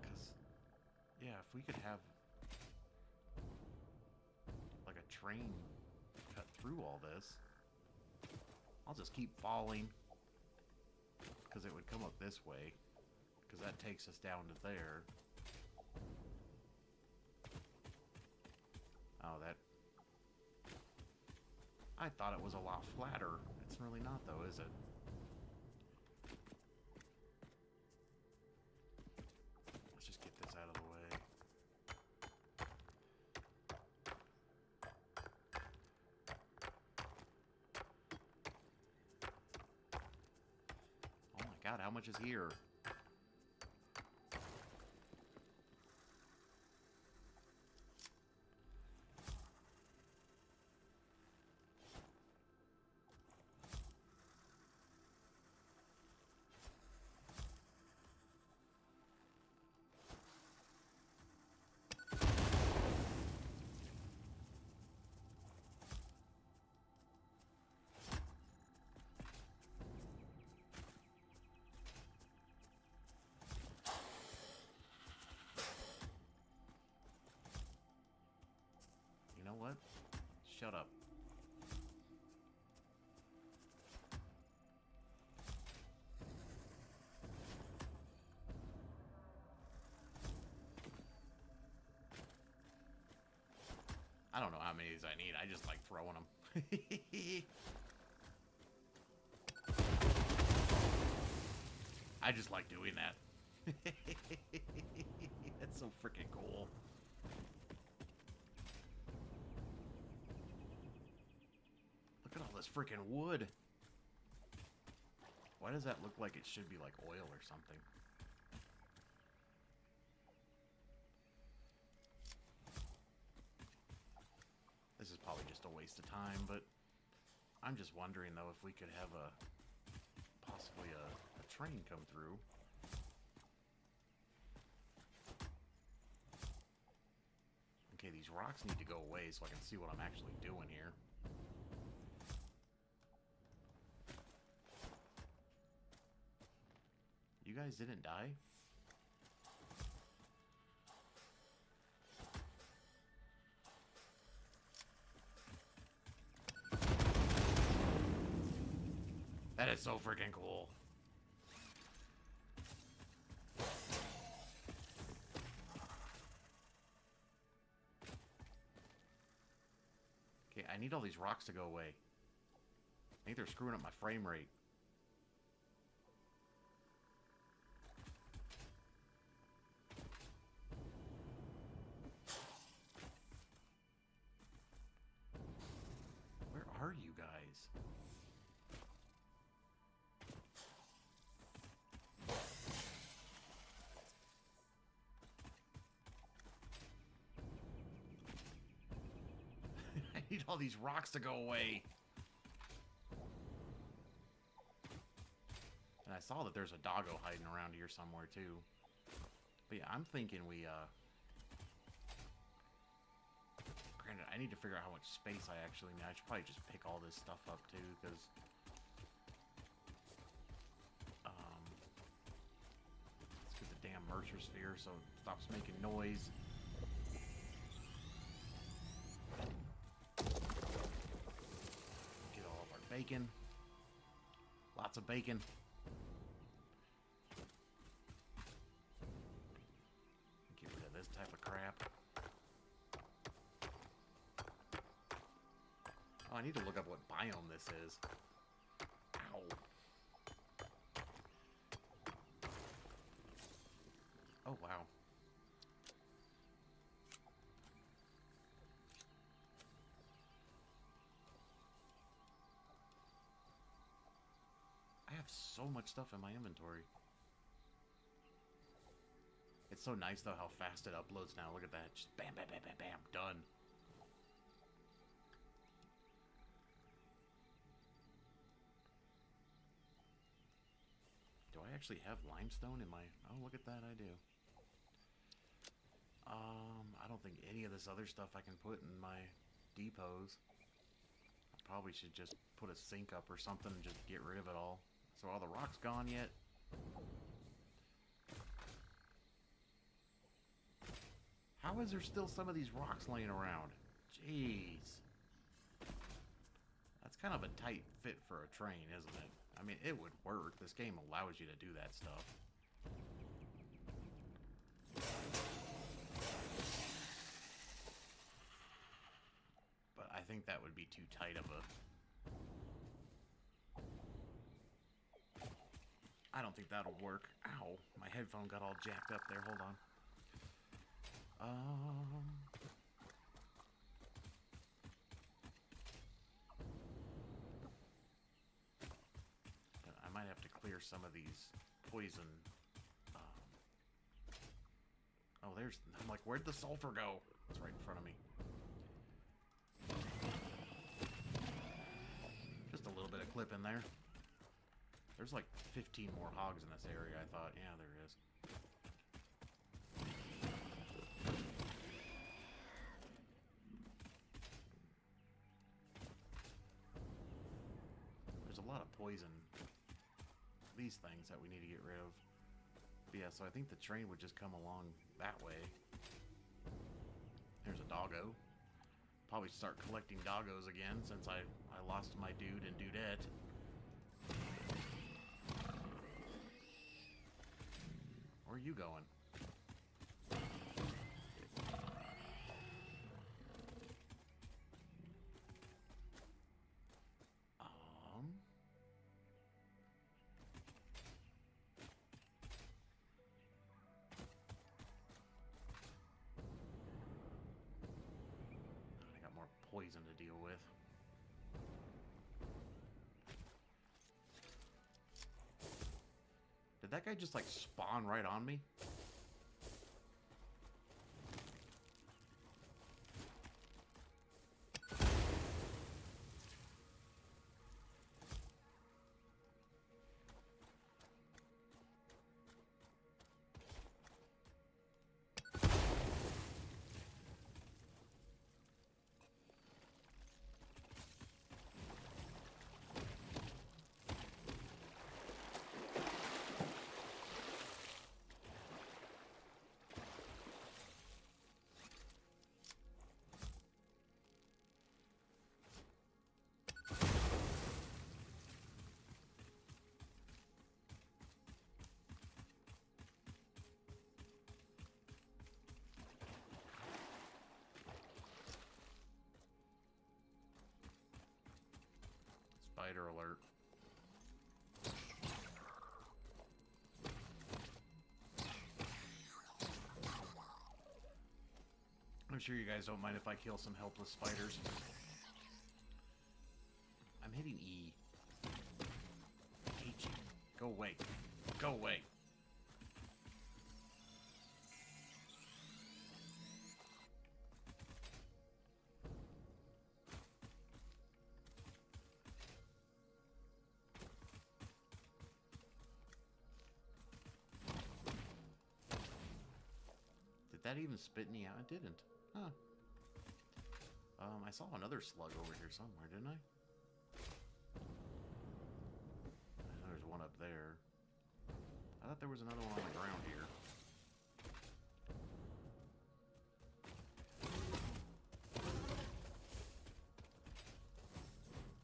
Speaker 1: Because, yeah, if we could have, like, a train cut through all this, I'll just keep falling. Because it would come up this way. Because that takes us down to there. Oh, that... I thought it was a lot flatter. It's really not, though, is it? Let's just get this out of the way. Oh my god, how much is here? You know what? Shut up. I don't know how many of these I need. I just like throwing them. I just like doing that. That's so freaking cool. Look at all this freaking wood. Why does that look like it should be like oil or something? This is probably just a waste of time, but I'm just wondering though if we could have possibly a train come through. Okay, these rocks need to go away so I can see what I'm actually doing here. You guys didn't die? That is so freaking cool. Okay, I need all these rocks to go away. I think they're screwing up my frame rate. Where are you guys? I need all these rocks to go away. And I saw that there's a doggo hiding around here somewhere too. But yeah, I'm thinking we granted, I need to figure out how much space I actually need. I should probably just pick all this stuff up too, because let's get the damn Mercer sphere so it stops making noise. Get all of our bacon. Lots of bacon. Get rid of this type of crap. I need to look up what biome this is. Ow. Oh, wow. I have so much stuff in my inventory. It's so nice, though, how fast it uploads now. Look at that. Just bam, bam, bam, bam, bam. Done. Do I actually have limestone in my... Oh, look at that, I do. I don't think any of this other stuff I can put in my depots. I probably should just put a sink up or something and just get rid of it all. So all the rock's gone yet? How is there still some of these rocks laying around? Jeez. That's kind of a tight fit for a train, isn't it? I mean, it would work. This game allows you to do that stuff. But I think that would be too tight of a... I don't think that'll work. Ow. My headphone got all jacked up there. Hold on. I might have to clear some of these poison. Oh, there's... I'm like, where'd the sulfur go? It's right in front of me. Just a little bit of clip in there. There's like 15 more hogs in this area, I thought. Yeah, there is. There's a lot of poison. These things that we need to get rid of. But yeah, so I think the train would just come along that way. There's a doggo. Probably start collecting doggos again since I lost my dude and dudette. Where are you going? I got more poison to deal with. Did that guy just like spawn right on me? Spider alert. I'm sure you guys don't mind if I kill some helpless spiders. I'm hitting E. I hate you. Go away. Go away. Did that even spit me out? It didn't. Huh. I saw another slug over here somewhere, didn't I? I know there's one up there. I thought there was another one on the ground here.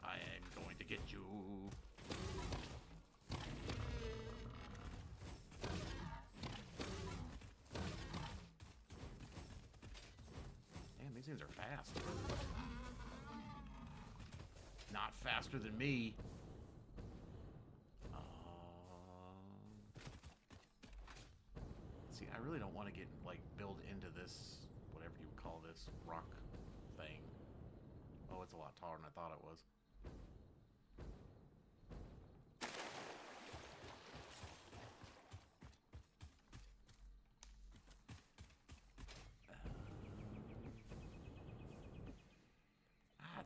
Speaker 1: I am going to get you. Damn, these things are fast. Not faster than me. See, I really don't want to get, like, build into this, whatever you would call this, rock thing. Oh, it's a lot taller than I thought it was.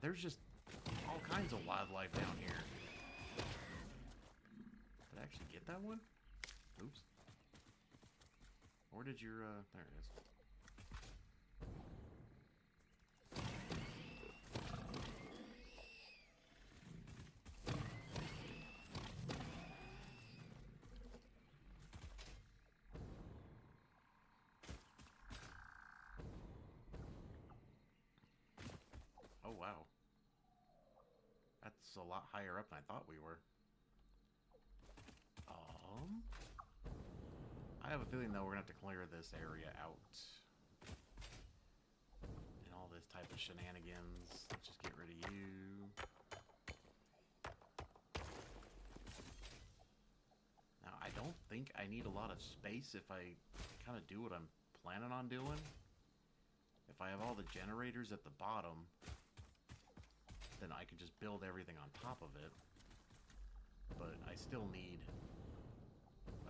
Speaker 1: There's just all kinds of wildlife down here. Did I actually get that one? Oops. Or did your, there it is. Oh, wow. That's a lot higher up than I thought we were. I have a feeling, though, we're going to have to clear this area out. And all this type of shenanigans. Let's just get rid of you. Now, I don't think I need a lot of space if I kind of do what I'm planning on doing. If I have all the generators at the bottom, then I can just build everything on top of it. But I still need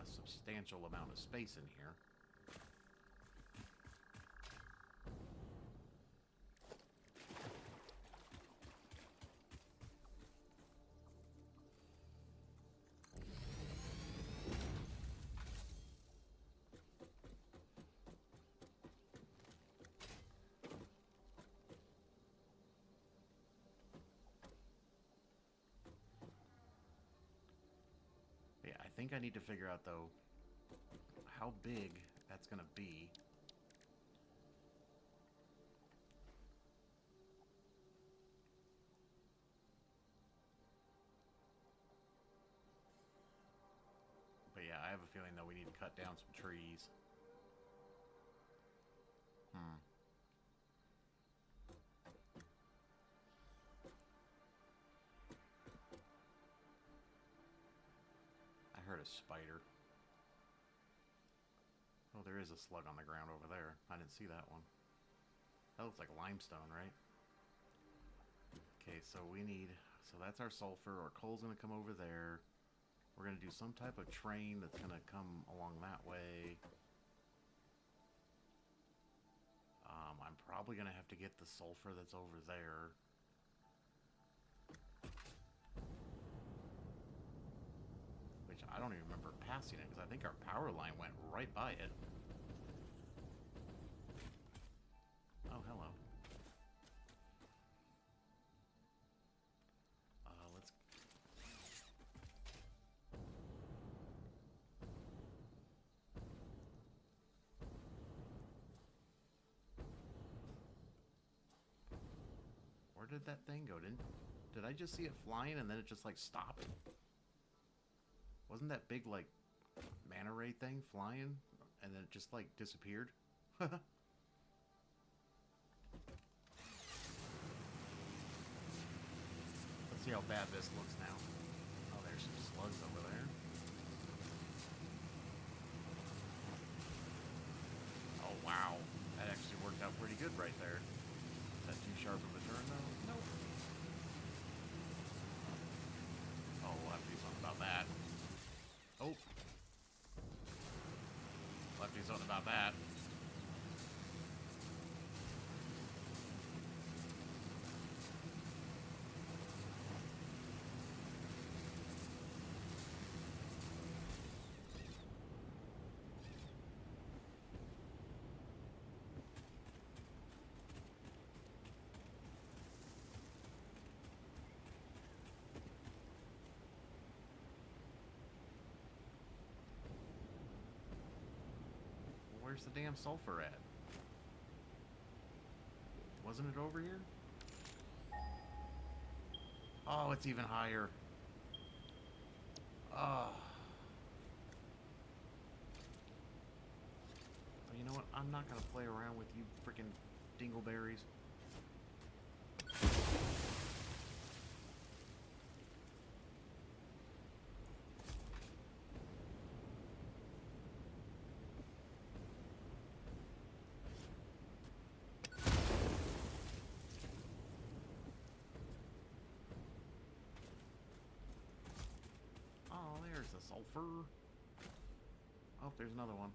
Speaker 1: a substantial amount of space in here. I think I need to figure out, though, how big that's going to be. But yeah, I have a feeling, though, we need to cut down some trees. I heard a spider. Oh, there is a slug on the ground over there. I didn't see that one. That looks like limestone, right? Okay, so we need... So that's our sulfur. Our coal's going to come over there. We're going to do some type of train that's going to come along that way. I'm probably going to have to get the sulfur that's over there. Which I don't even remember passing it, because I think our power line went right by it. Oh, hello. Let's... Where did that thing go? Did I just see it flying and then it just, like, stopped? Wasn't that big, like, manta ray thing flying and then it just, like, disappeared? Let's see how bad this looks now. Oh, there's some slugs over there. Oh, wow. That actually worked out pretty good right there. Is that too sharp of a turn, though? Nope. Oh, we'll have to do something about that. Oh. We'll have to do something about that. Where's the damn sulfur at? Wasn't it over here? Oh, it's even higher. Oh. You know what? I'm not gonna play around with you freaking dingleberries. Sulfur. Oh, there's another one.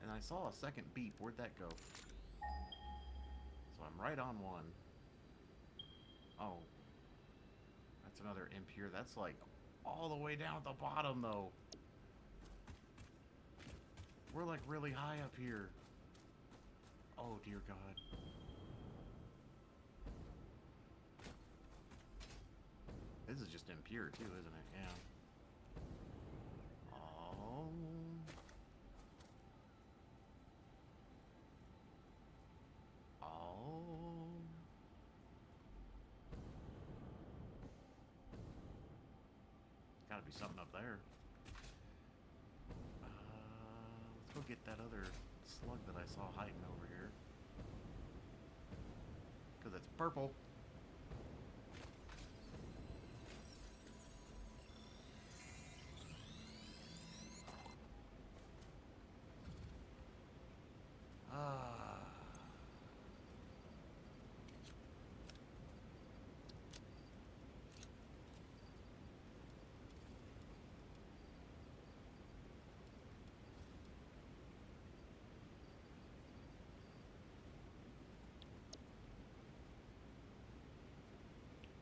Speaker 1: And I saw a second beep. Where'd that go? So I'm right on one. Oh. That's another imp here. That's like all the way down at the bottom, though. We're like really high up here. Oh, dear God. This is just impure, too, isn't it? Yeah. Oh. Oh. Gotta be something up there. Let's go get that other slug that I saw hiding over here. Because it's purple.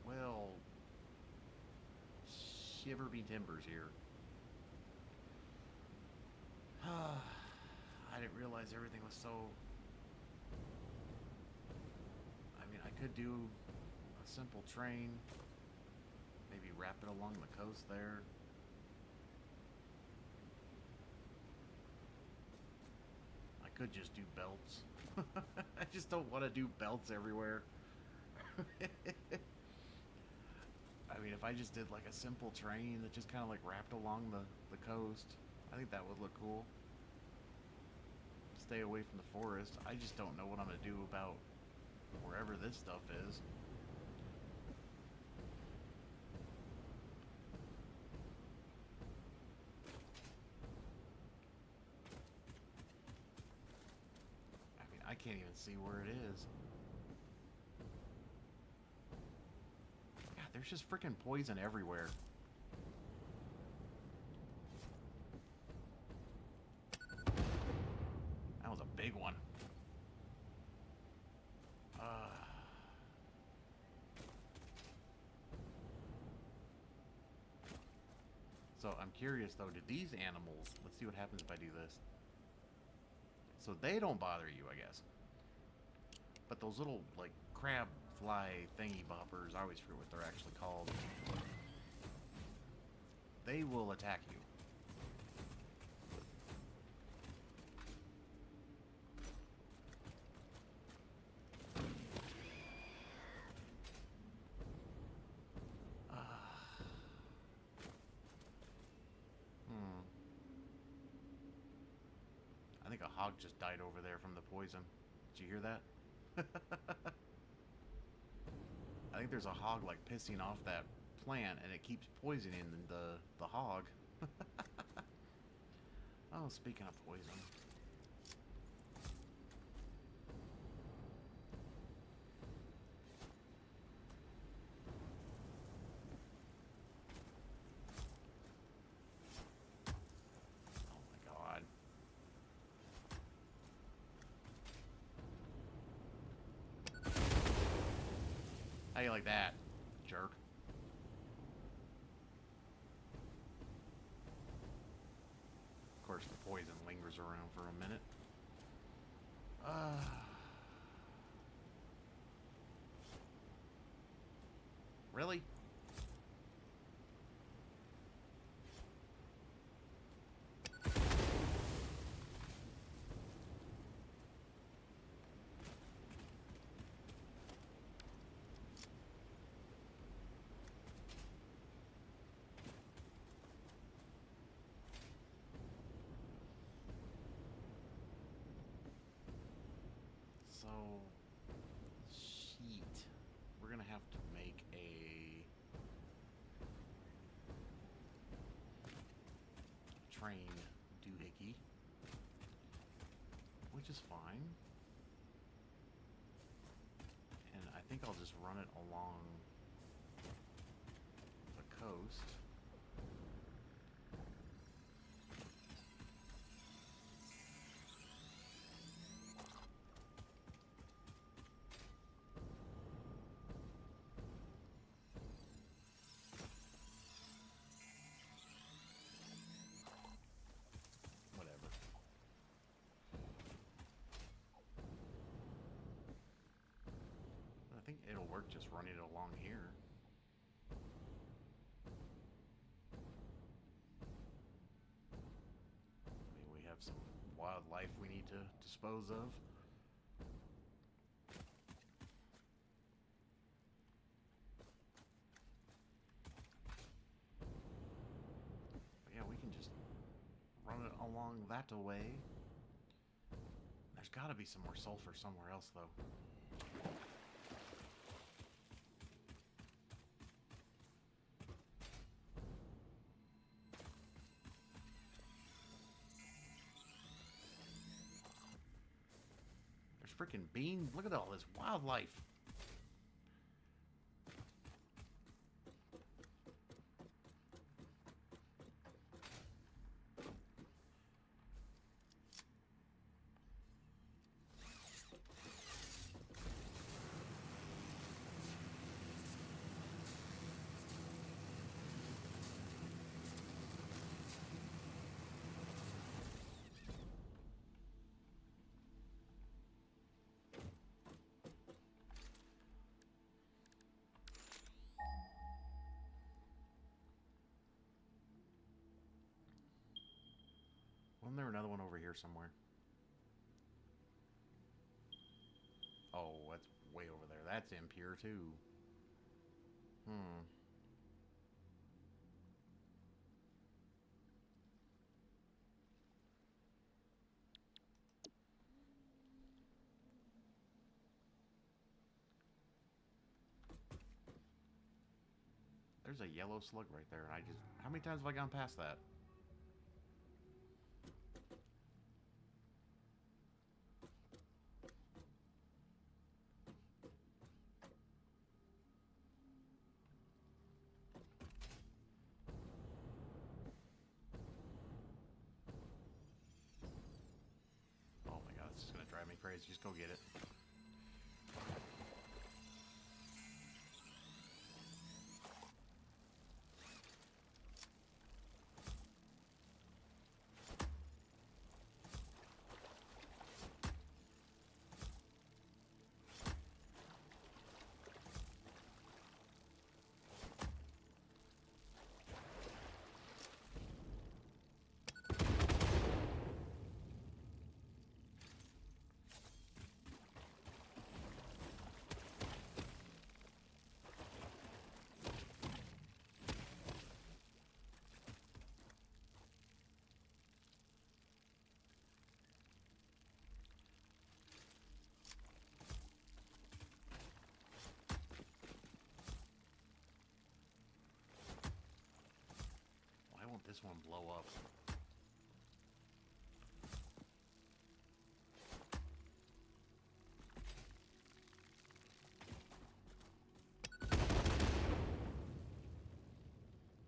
Speaker 1: Well, shiver me timbers here. I didn't realize everything was so... I mean, I could do a simple train. Maybe wrap it along the coast there. I could just do belts. I just don't want to do belts everywhere. I mean, if I just did like a simple train that just kind of like wrapped along the coast, I think that would look cool. Stay away from the forest. I just don't know what I'm going to do about wherever this stuff is. I mean, I can't even see where it is. God, there's just freaking poison everywhere. That was a big one. So I'm curious though, do these animals, let's see what happens if I do this. So they don't bother you, I guess. But those little, like, crab fly thingy boppers, I always forget what they're actually called. They will attack you. I think a hog just died over there from the poison. Did you hear that? I think there's a hog like pissing off that plant and it keeps poisoning the hog. Oh, speaking of poison. Oh my God. How you like that, jerk? Of course, the poison lingers around for a minute. Really? So, sheet. We're gonna have to make a train doohickey, which is fine. think I'll just run it along the coast. Whatever. I think it'll work just running it along here. I mean, we have some wildlife we need to dispose of. But yeah, we can just run it along that way. There's got to be some more sulfur somewhere else, though. There's freaking beans. Look at all this wildlife. Wasn't there another one over here somewhere? Oh, that's way over there. That's impure too. Hmm. There's a yellow slug right there, and I just... How many times have I gone past that? Oh my god, this is gonna drive me crazy. Just go get it. Why won't this one blow up?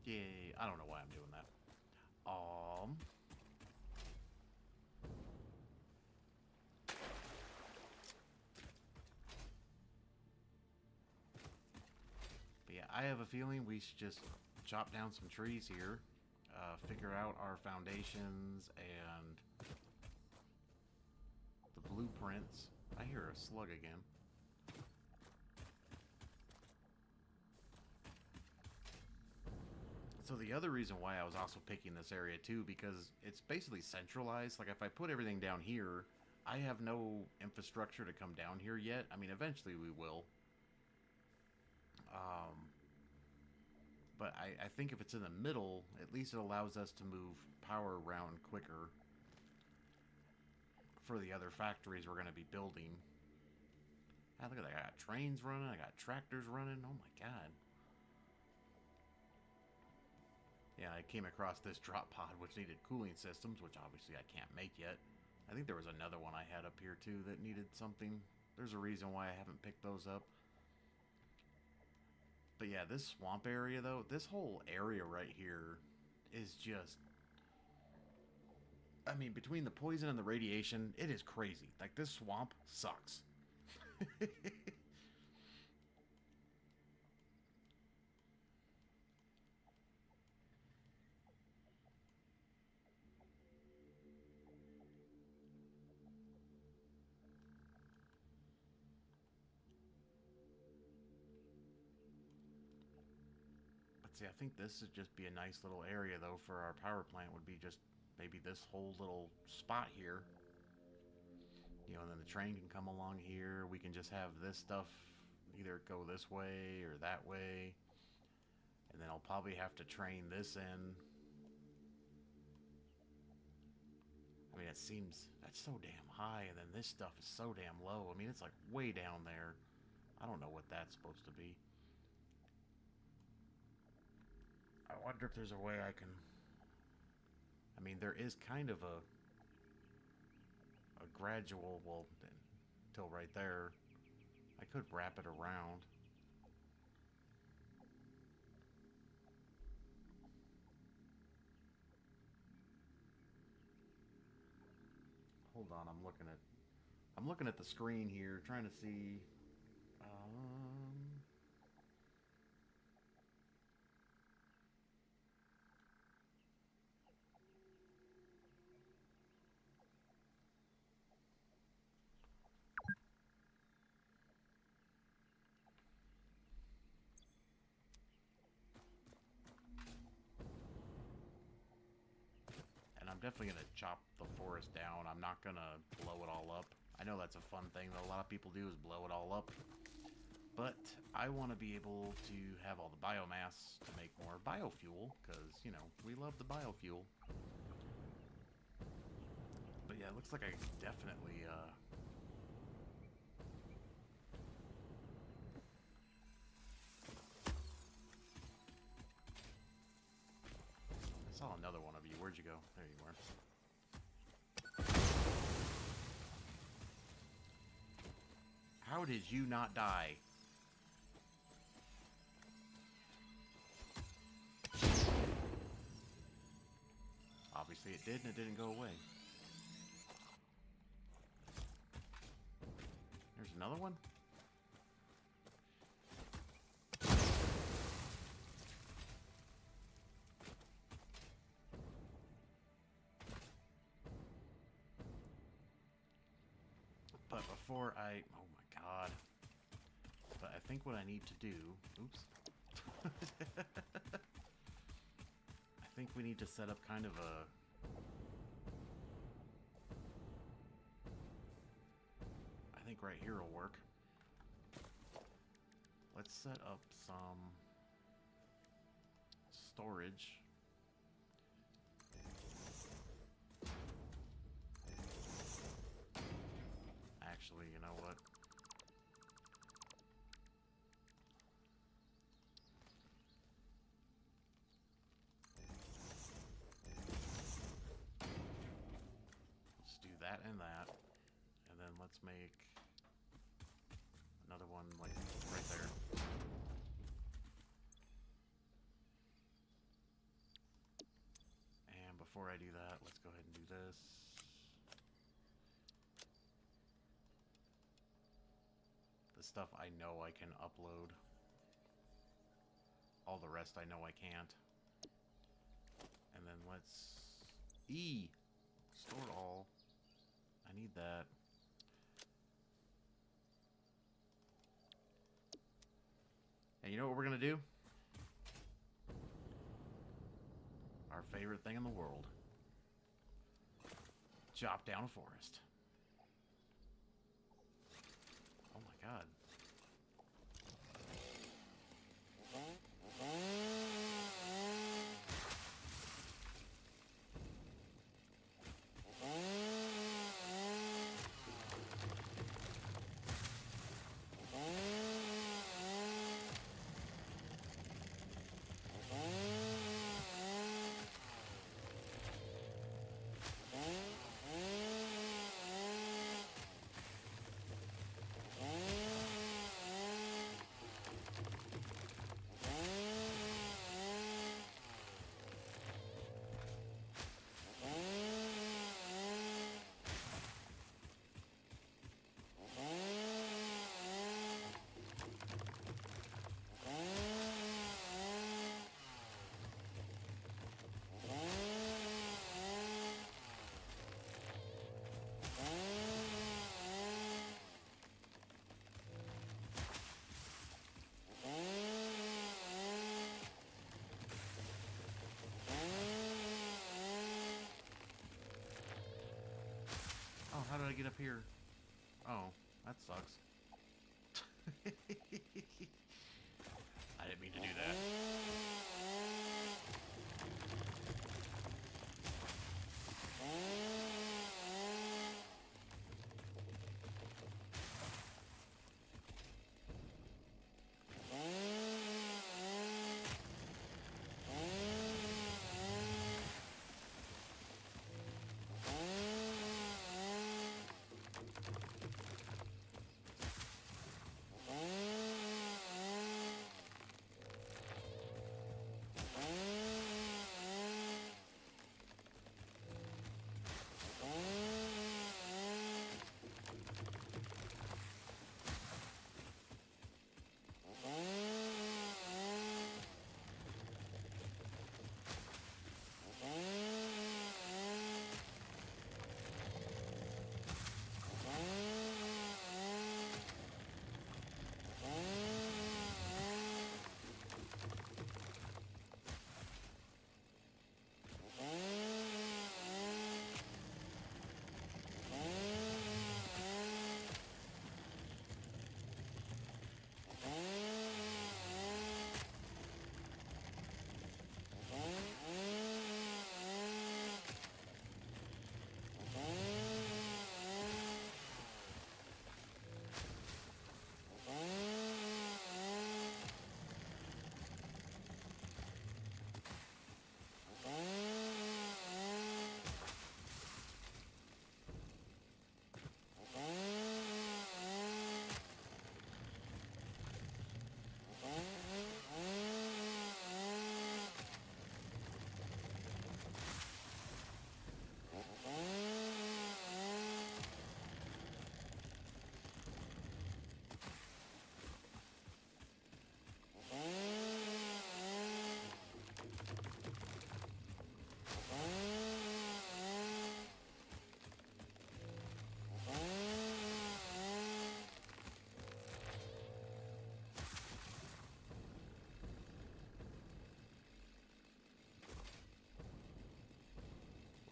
Speaker 1: Yay. I don't know why I'm doing that. But yeah, I have a feeling we should just chop down some trees here, figure out our foundations and the blueprints. I hear a slug again. So the other reason why I was also picking this area too, because it's basically centralized. Like if I put everything down here, I have no infrastructure to come down here yet. I mean, eventually we will. But I think if it's in the middle, at least it allows us to move power around quicker for the other factories we're going to be building. Ah, look at that. I got trains running. I got tractors running. Oh my god. Yeah, I came across this drop pod which needed cooling systems, which obviously I can't make yet. I think there was another one I had up here too that needed something. There's a reason why I haven't picked those up. But yeah, this swamp area though, this whole area right here is just, I mean, between the poison and the radiation, it is crazy. Like, this swamp sucks. But see, I think this would just be a nice little area, though, for our power plant would be just maybe this whole little spot here. You know, and then the train can come along here. We can just have this stuff either go this way or that way. And then I'll probably have to train this in. I mean, it seems that's so damn high, and then this stuff is so damn low. I mean, it's like way down there. I don't know what that's supposed to be. I wonder if there's a way I can... I mean, there is kind of a gradual, well, until right there. I could wrap it around. Hold on, I'm looking at the screen here, trying to see. And I'm definitely gonna chop the forest down. I'm not gonna blow it all up. I know that's a fun thing that a lot of people do, is blow it all up. But I want to be able to have all the biomass to make more biofuel, because, you know, we love the biofuel. But yeah, it looks like I definitely, I saw another one of you. Where'd you go? There you were. How did you not die? Obviously it did, and it didn't go away. There's another one? But before I... Oh my god. But I think what I need to do... Oops. I think we need to set up kind of a... I think right here will work. Let's set up some storage. Actually, you know what? Let's do that and that. And then let's make another one like right there. And before I do that, let's go ahead and do this. The stuff I know I can upload. All the rest I know I can't. And then let's... Store all. I need that. And you know what we're gonna do? Our favorite thing in the world. Chop down a forest. Oh my god. How did I get up here? Oh, that sucks. I didn't mean to do that.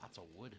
Speaker 1: Lots of wood.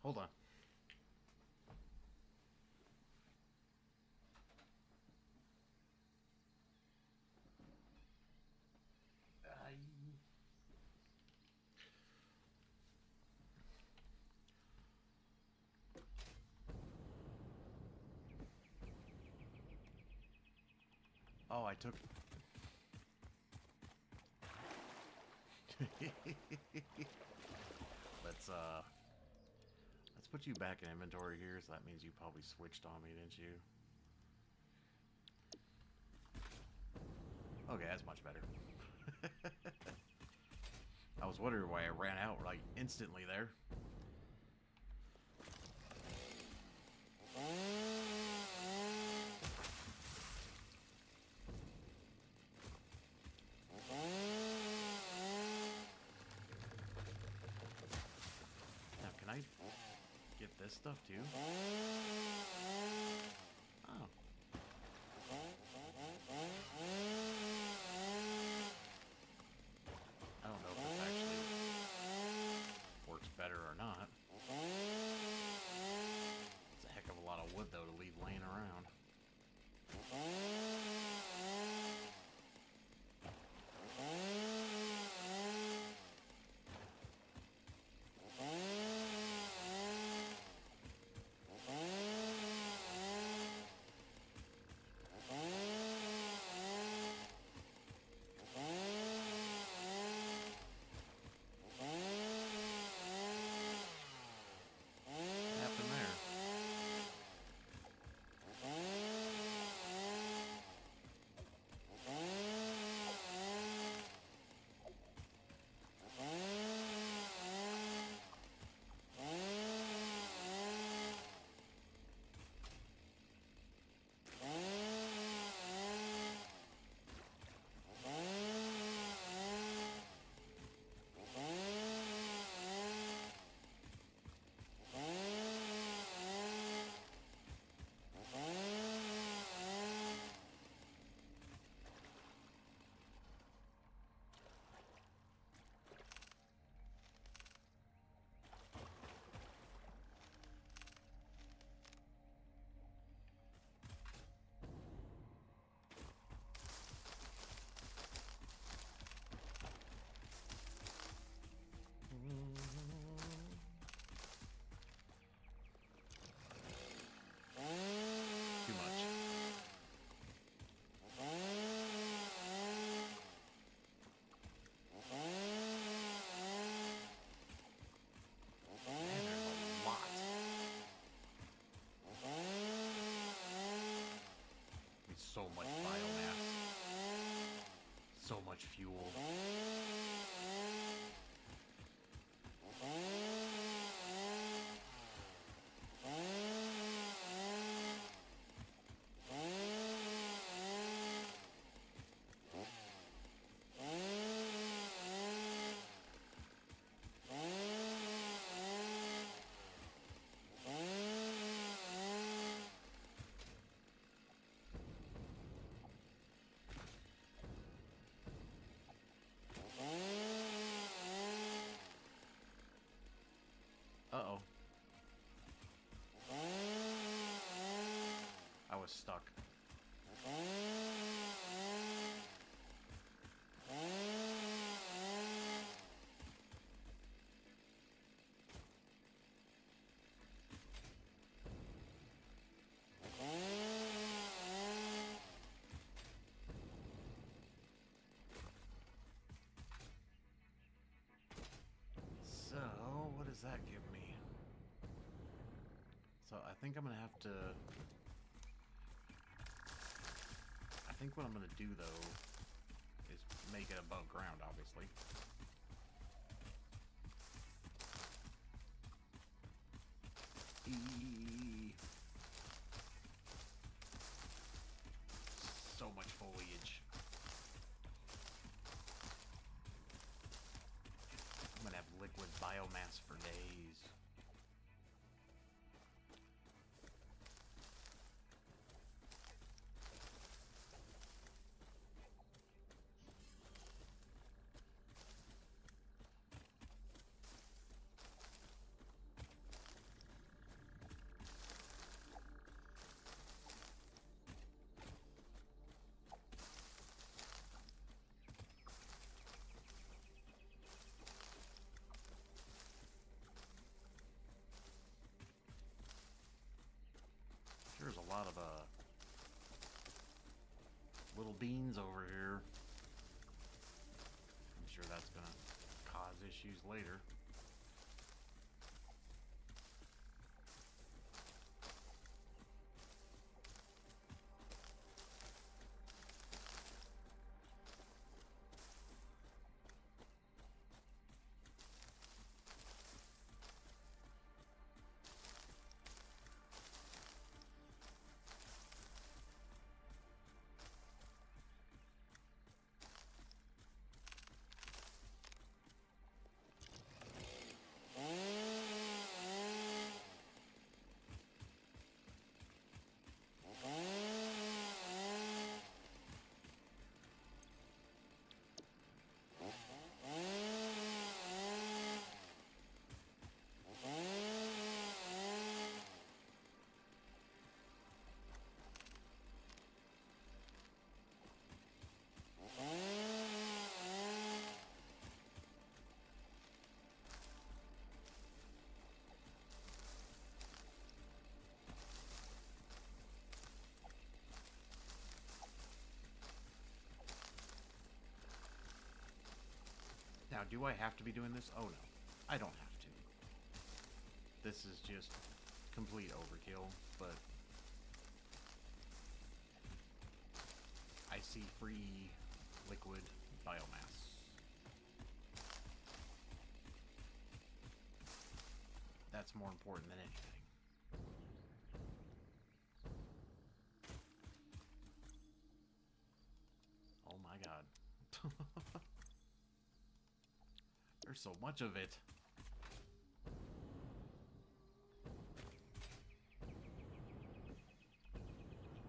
Speaker 1: Hold on. Oh, I took... Let's put you back in inventory here, so that means you probably switched on me, didn't you? Okay, that's much better. I was wondering why I ran out, like, instantly there. Now, can I... Get this stuff too. Oh. I don't know if this actually works better or not. It's a heck of a lot of wood though to leave laying around. Too much. Man, there's a lot. It's so much biomass. So much fuel. Uh-oh. I was stuck. So, what does that give me? So, I think I'm going to have to... I think what I'm going to do, though, is make it above ground, obviously. So much foliage. I'm going to have liquid biomass for days. There's a lot of little beans over here. I'm sure that's gonna cause issues later. Now, do I have to be doing this? Oh no, I don't have to. This is just complete overkill, but I see free liquid biomass. That's more important than anything. Oh my god. There's so much of it.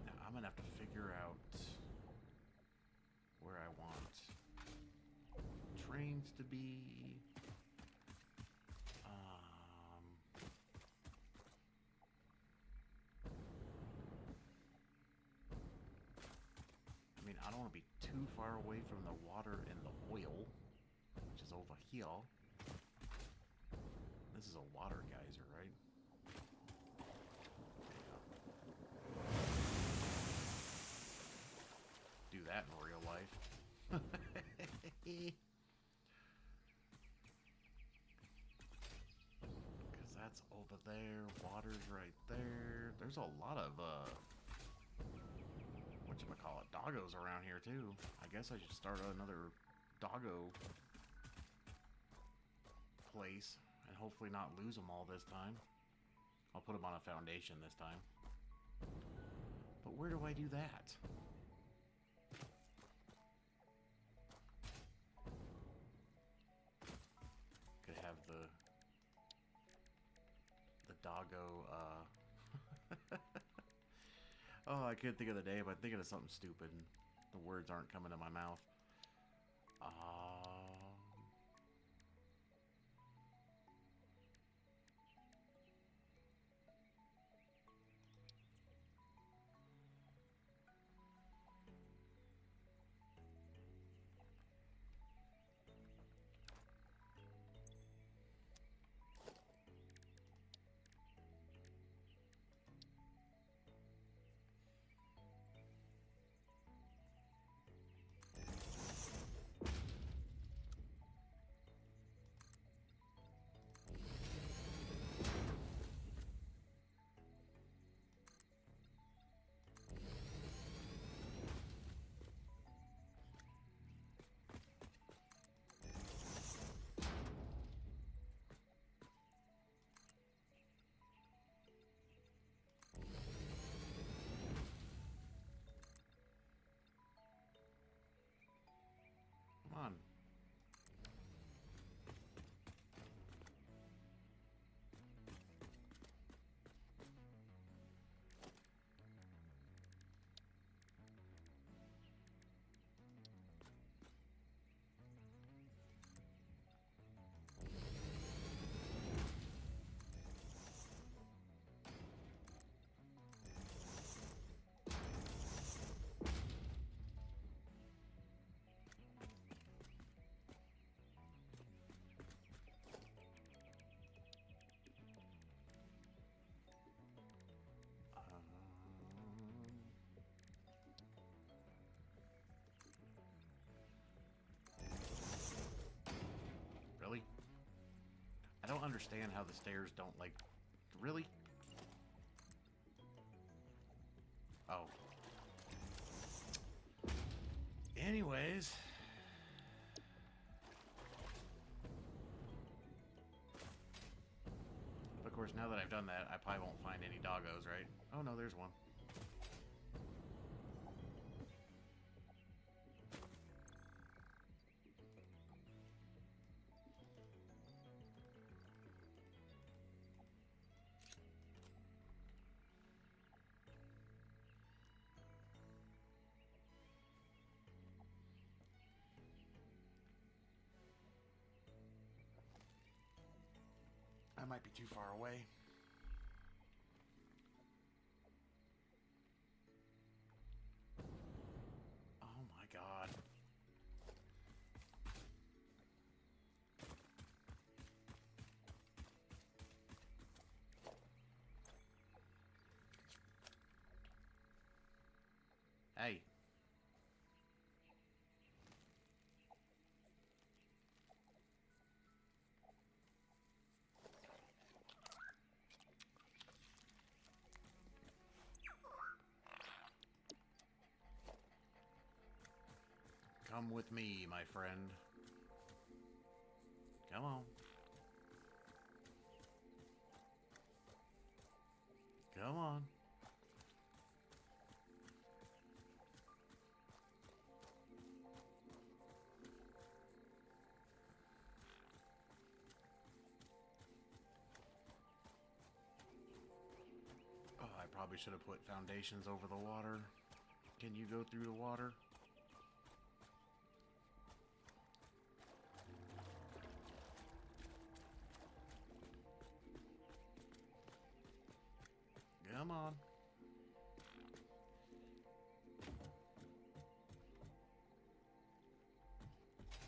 Speaker 1: Now I'm gonna have to figure out where I want trains to be. I mean, I don't want to be too far away from the water and the oil, which is over here. This is a water geyser, right? Do that in real life. Because that's over there. Water's right there. There's a lot of, whatchamacallit, doggos around here, too. I guess I should start another doggo place and hopefully not lose them all this time. I'll put them on a foundation this time. But where do I do that? Could have the doggo, oh, I couldn't think of the name. I'm thinking of something stupid and the words aren't coming to my mouth. Come on. Really? I don't understand how the stairs don't, like... Really? Oh. Anyways... Of course, now that I've done that, I probably won't find any doggos, right? Oh no, there's one. I might be too far away. Oh my god. Hey. Come with me, my friend. Come on. Come on. Oh, I probably should have put foundations over the water. Can you go through the water? Come on.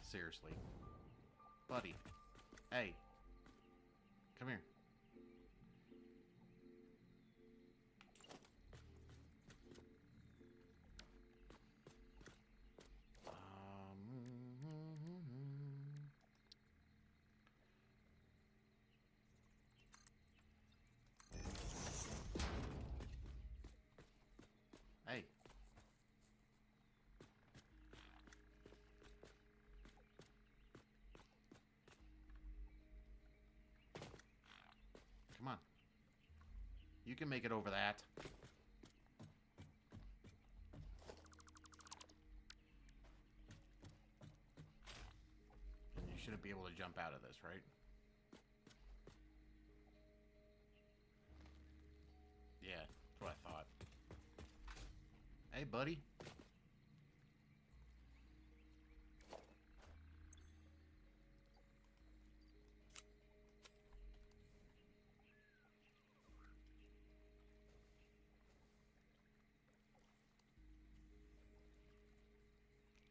Speaker 1: Seriously. Buddy. Hey. Come here. Hey. Come on. You can make it over that. And you shouldn't be able to jump out of this, right? Yeah, that's what I thought. Hey, buddy.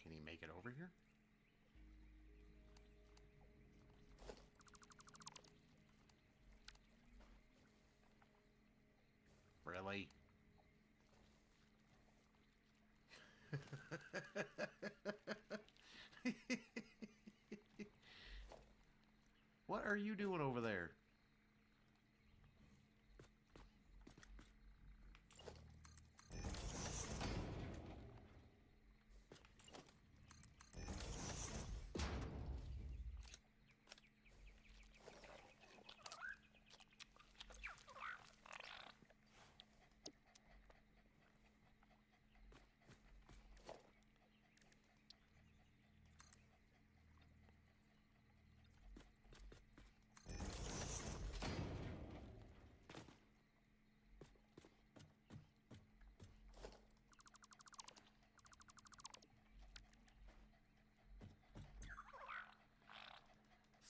Speaker 1: Can he make it over here? Really? What are you doing over there?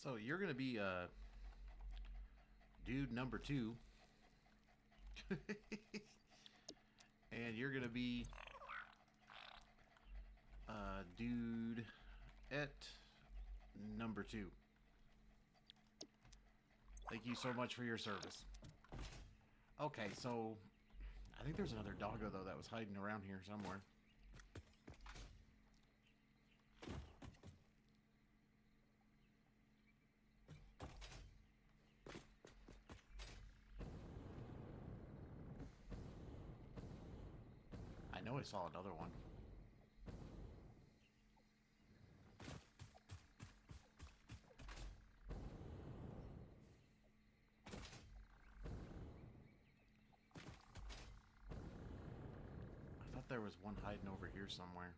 Speaker 1: So you're gonna be dude number 2. And you're gonna be dude at number 2. Thank you so much for your service. Okay, so I think there's another doggo though that was hiding around here somewhere. I know I saw another one. I thought there was one hiding over here somewhere.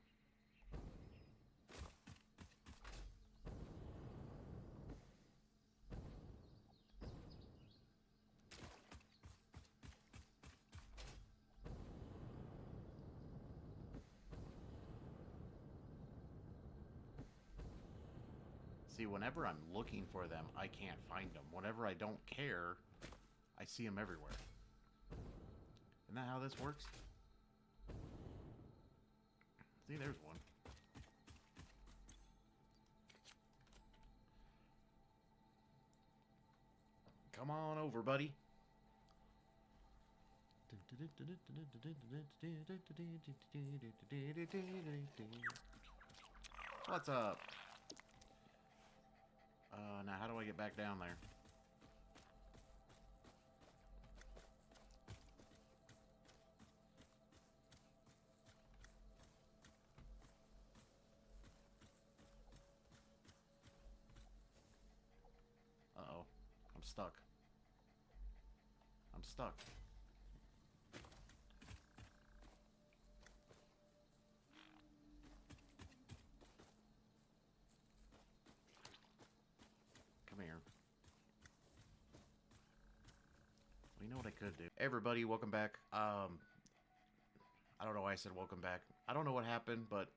Speaker 1: See, whenever I'm looking for them, I can't find them. Whenever I don't care, I see them everywhere. Isn't that how this works? See, there's one. Come on over, buddy. What's up? Now how do I get back down there? I'm stuck. I'm stuck. Come here. Well, you know what I could do? Hey everybody, welcome back. I don't know why I said welcome back. I don't know what happened, but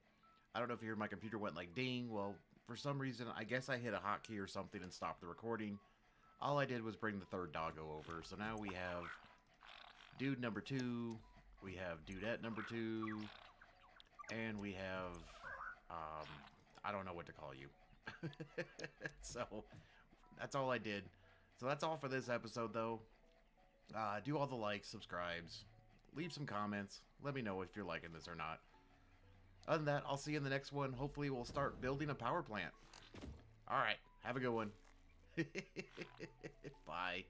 Speaker 1: I don't know if you heard my computer went like ding. Well, for some reason, I guess I hit a hotkey or something and stopped the recording. All I did was bring the third doggo over. So now we have dude number 2, we have dudette number 2, and we have, I don't know what to call you. So, that's all I did. So that's all for this episode, though. Do all the likes, subscribes, leave some comments. Let me know if you're liking this or not. Other than that, I'll see you in the next one. Hopefully we'll start building a power plant. Alright, have a good one. Bye.